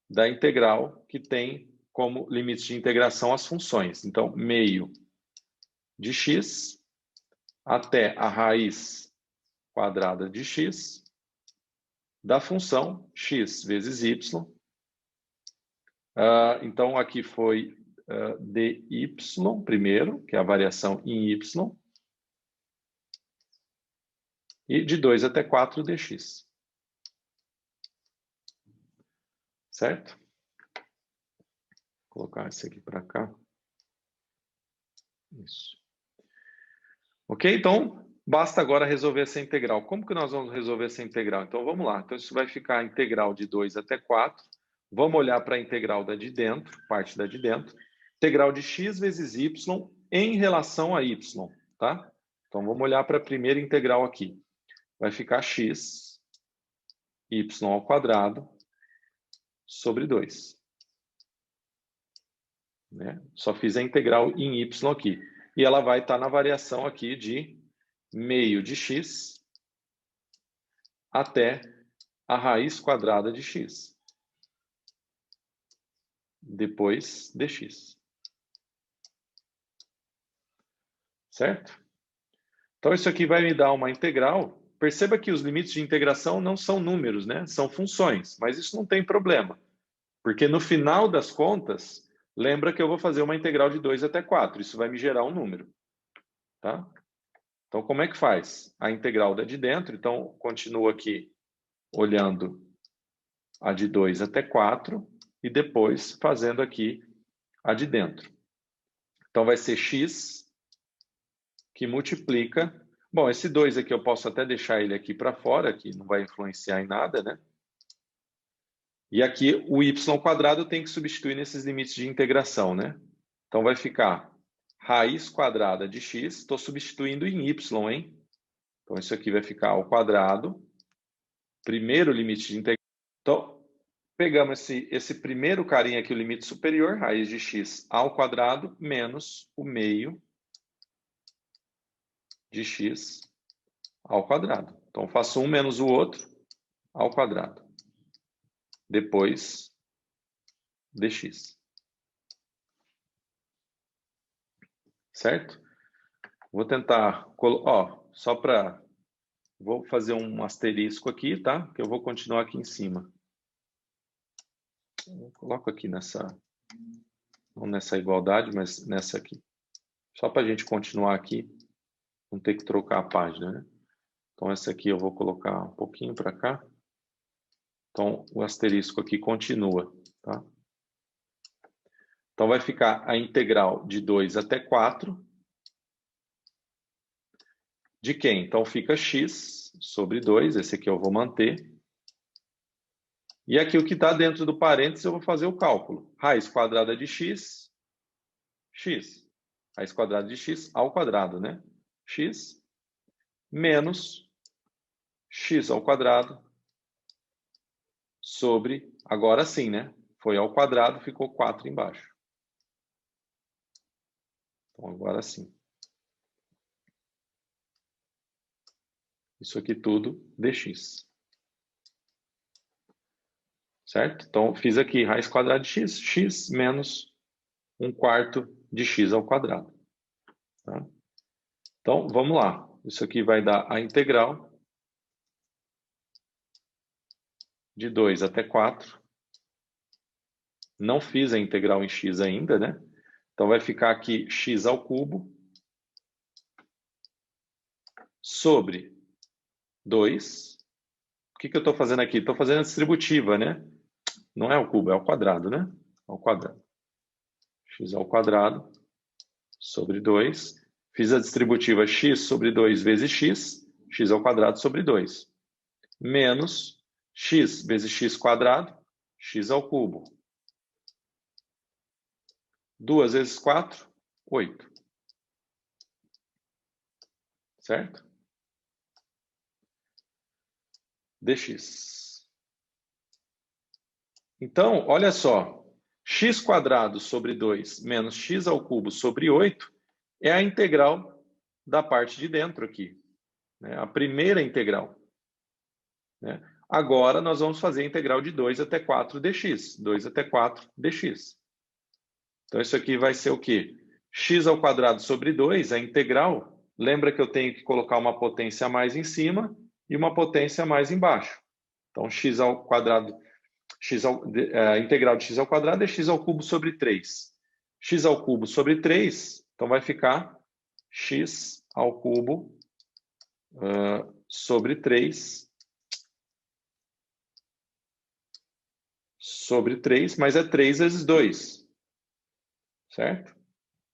Da integral que tem como limites de integração as funções. Então, meio de x até a raiz quadrada de x da função x vezes y. Então, aqui foi dy primeiro, que é a variação em y, e de 2 até 4 dx. Certo? Vou colocar esse aqui para cá. Isso. Ok? Então, basta agora resolver essa integral. Como que nós vamos resolver essa integral? Então, vamos lá. Então, isso vai ficar a integral de 2 até 4. Vamos olhar para a integral da de dentro, parte da de dentro. Integral de x vezes y em relação a y, tá? Então, vamos olhar para a primeira integral aqui. Vai ficar x, y ao quadrado, sobre 2. Né? Só fiz a integral em y aqui. E ela vai estar na variação aqui de meio de x até a raiz quadrada de x. Depois dx. Certo? Então, isso aqui vai me dar uma integral. Perceba que os limites de integração não são números, né? São funções. Mas isso não tem problema. Porque no final das contas, Lembra que eu vou fazer uma integral de 2 até 4. Isso vai me gerar um número. Tá? Então, como é que faz? A integral da de dentro. Então, continuo aqui olhando a de 2 até 4 e depois fazendo aqui a de dentro. Então, vai ser x que multiplica... Bom, esse 2 aqui eu posso até deixar ele aqui para fora, que não vai influenciar em nada, né? E aqui o y² eu tenho que substituir nesses limites de integração, né? Então vai ficar raiz quadrada de x, estou substituindo em y, hein? Então isso aqui vai ficar ao quadrado, primeiro limite de integração. Então, pegamos esse primeiro carinha aqui, o limite superior, raiz de x ao quadrado, menos o meio de x ao quadrado. Então, faço um menos o outro ao quadrado. Depois, dx. Certo? Vou tentar... só para... Vou fazer um asterisco aqui, tá? Que eu vou continuar aqui em cima. Eu coloco aqui nessa... Não nessa igualdade, mas nessa aqui. Só para a gente continuar aqui. Não ter que trocar a página, né? Então, essa aqui eu vou colocar um pouquinho para cá. Então, o asterisco aqui continua, tá? Então, vai ficar a integral de 2 até 4. De quem? Então, fica x sobre 2. Esse aqui eu vou manter. E aqui o que está dentro do parênteses eu vou fazer o cálculo. Raiz quadrada de x, x. Raiz quadrada de x ao quadrado, né? X menos x ao quadrado sobre, agora sim, né? Foi ao quadrado, ficou 4 embaixo. Então, agora sim. Isso aqui tudo dx. Certo? Então, fiz aqui raiz quadrada de x, x menos 1/4 de x ao quadrado. Tá? Então, vamos lá. Isso aqui vai dar a integral de 2 até 4. Não fiz a integral em x ainda, né? Então, vai ficar aqui x ao cubo sobre 2. O que eu estou fazendo aqui? Estou fazendo a distributiva, né? Não é ao cubo, é ao quadrado, né? Ao quadrado. X ao quadrado sobre 2. Fiz a distributiva x sobre 2 vezes x, x ao quadrado sobre 2. Menos x vezes x quadrado, x ao cubo. 2 vezes 4, 8. Certo? Dx. Então, olha só. X quadrado sobre 2 menos x ao cubo sobre 8 é a integral da parte de dentro aqui. Né? A primeira integral. Né? Agora, nós vamos fazer a integral de 2 até 4 dx. 2 até 4 dx. Então, isso aqui vai ser o quê? X ao quadrado sobre 2, a integral. Lembra que eu tenho que colocar uma potência a mais em cima e uma potência a mais embaixo. Então, x ao quadrado, a integral de x ao quadrado é x ao cubo sobre 3. X ao cubo sobre 3, então vai ficar x ao cubo sobre 3 sobre 3, mas é 3 vezes 2. Certo?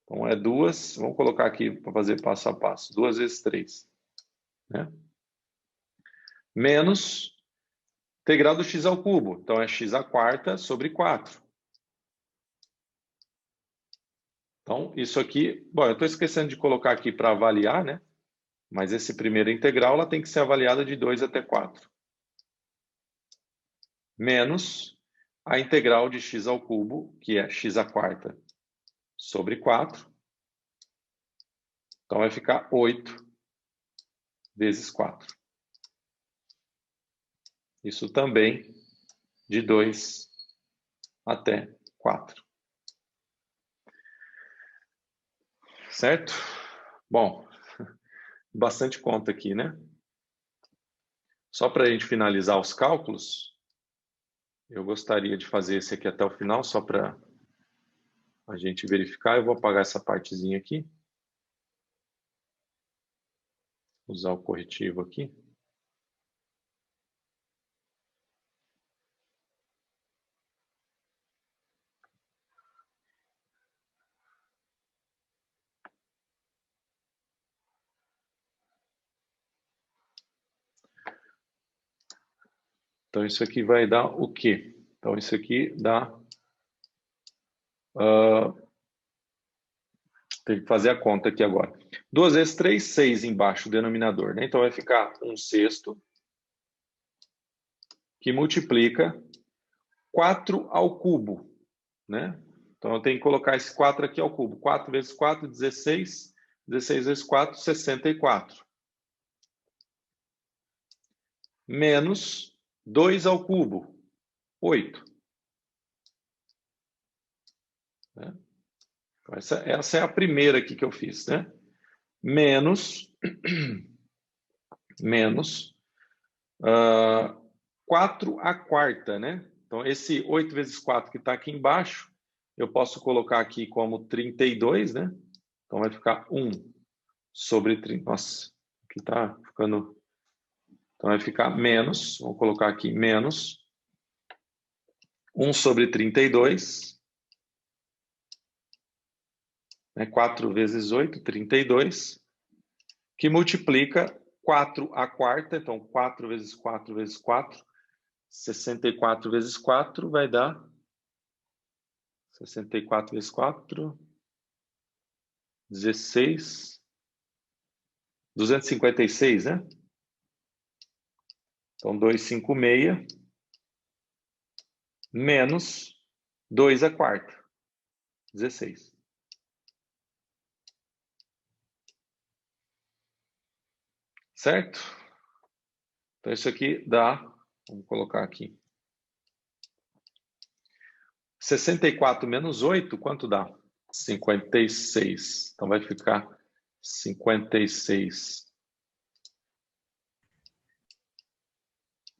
Então, é 2, vamos colocar aqui para fazer passo a passo. 2 vezes 3. Né? Menos integral do x ao cubo. Então, é x à quarta sobre 4. Então, isso aqui... Bom, eu estou esquecendo de colocar aqui para avaliar, né? Mas esse primeiro integral ela tem que ser avaliada de 2 até 4. Menos a integral de x ao cubo, que é x à quarta sobre 4. Então, vai ficar 8 vezes 4. Isso também de 2 até 4. Certo? Bom, bastante conta aqui, né? Só para a gente finalizar os cálculos, eu gostaria de fazer esse aqui até o final, só para a gente verificar. Eu vou apagar essa partezinha aqui. Usar o corretivo aqui. Então, isso aqui vai dar o quê? Então, isso aqui dá... tem que fazer a conta aqui agora. 2 vezes 3, 6 embaixo, o denominador, né? Então, vai ficar 1/6 que multiplica 4 ao cubo, né? Então, eu tenho que colocar esse 4 aqui ao cubo. 4 vezes 4, 16. 16 vezes 4, 64. Menos 2 ao cubo, 8. Né? Então, essa é a primeira aqui que eu fiz, né? Menos 4 à quarta, né? Então, esse 8 vezes 4 que está aqui embaixo, eu posso colocar aqui como 32, né? Então, vai ficar 1 sobre 30. Nossa, aqui está ficando... Então, vai ficar menos, vou colocar aqui menos 1 sobre 32, né? 4 vezes 8, 32, que multiplica 4 à quarta. Então, 4 vezes 4 vezes 4, 64 vezes 4 vai dar 64 vezes 4, 16, 256, né? Então, 256 menos 2 à quarta, 16. Certo? Então, isso aqui dá, vamos colocar aqui, 64 menos 8, quanto dá? 56. Então, vai ficar 56.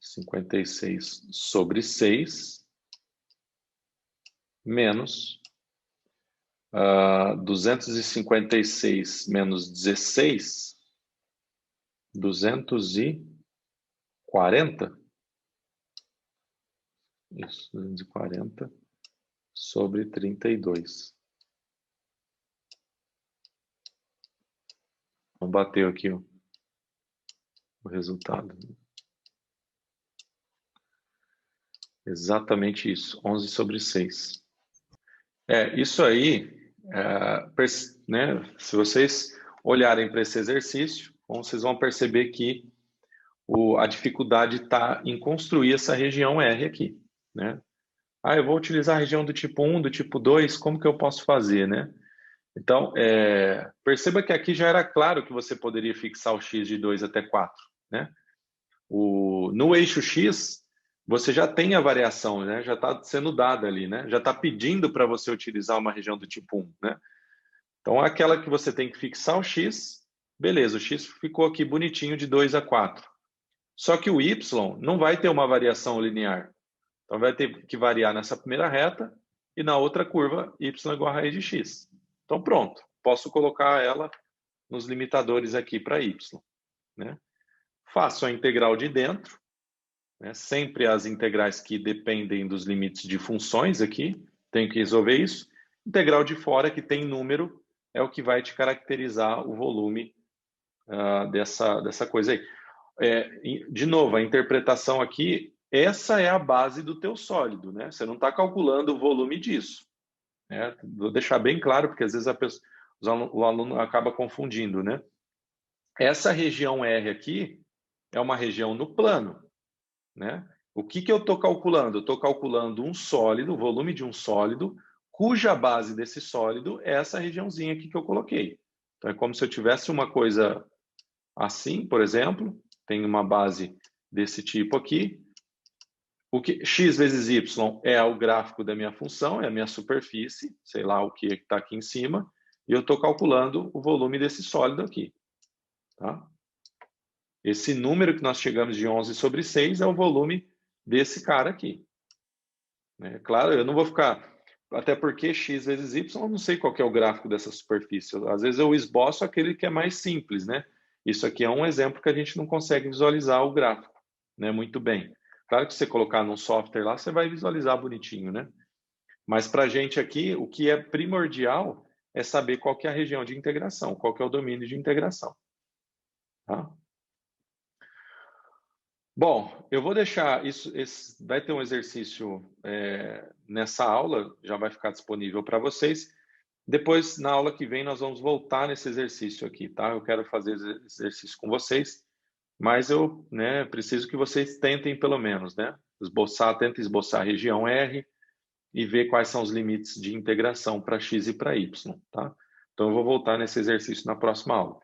56 sobre 6 menos 256 menos 16, 240. Isso, 240 sobre 32. Então, bateu aqui o resultado. Exatamente isso, 11 sobre 6. Isso aí, né, se vocês olharem para esse exercício, vocês vão perceber que a dificuldade está em construir essa região R aqui, né? Eu vou utilizar a região do tipo 1, do tipo 2, como que eu posso fazer, né? Então, perceba que aqui já era claro que você poderia fixar o x de 2 até 4, né? No eixo x, você já tem a variação, né? Já está sendo dada ali, né? Já está pedindo para você utilizar uma região do tipo 1, né? Então, aquela que você tem que fixar o x, beleza, o x ficou aqui bonitinho de 2 a 4. Só que o y não vai ter uma variação linear. Então, vai ter que variar nessa primeira reta e na outra curva y igual a raiz de x. Então, pronto. Posso colocar ela nos limitadores aqui para y, né? Faço a integral de dentro, né? Sempre as integrais que dependem dos limites de funções aqui, tenho que resolver isso. Integral de fora, que tem número, é o que vai te caracterizar o volume dessa coisa aí. De novo, a interpretação aqui, essa é a base do teu sólido, né? Você não está calculando o volume disso, né? Vou deixar bem claro, porque às vezes o aluno acaba confundindo, né? Essa região R aqui é uma região no plano, né? O que eu estou calculando? Eu estou calculando um sólido, o volume de um sólido, cuja base desse sólido é essa regiãozinha aqui que eu coloquei. Então, é como se eu tivesse uma coisa assim, por exemplo, tem uma base desse tipo aqui. O que x vezes y é o gráfico da minha função, é a minha superfície, sei lá o que está aqui em cima, e eu estou calculando o volume desse sólido aqui. Tá? Esse número que nós chegamos de 11 sobre 6 é o volume desse cara aqui. Claro, eu não vou ficar até porque x vezes y, eu não sei qual que é o gráfico dessa superfície. Às vezes eu esboço aquele que é mais simples, né? Isso aqui é um exemplo que a gente não consegue visualizar o gráfico, né? Muito bem. Claro que se você colocar num software lá, você vai visualizar bonitinho, né? Mas para a gente aqui, o que é primordial é saber qual que é a região de integração, qual que é o domínio de integração. Tá? Bom, eu vou deixar isso, vai ter um exercício nessa aula, já vai ficar disponível para vocês. Depois, na aula que vem, nós vamos voltar nesse exercício aqui, tá? Eu quero fazer esse exercício com vocês, mas eu, né, preciso que vocês tentem pelo menos, né? Tentem esboçar a região R e ver quais são os limites de integração para X e para Y, tá? Então, eu vou voltar nesse exercício na próxima aula.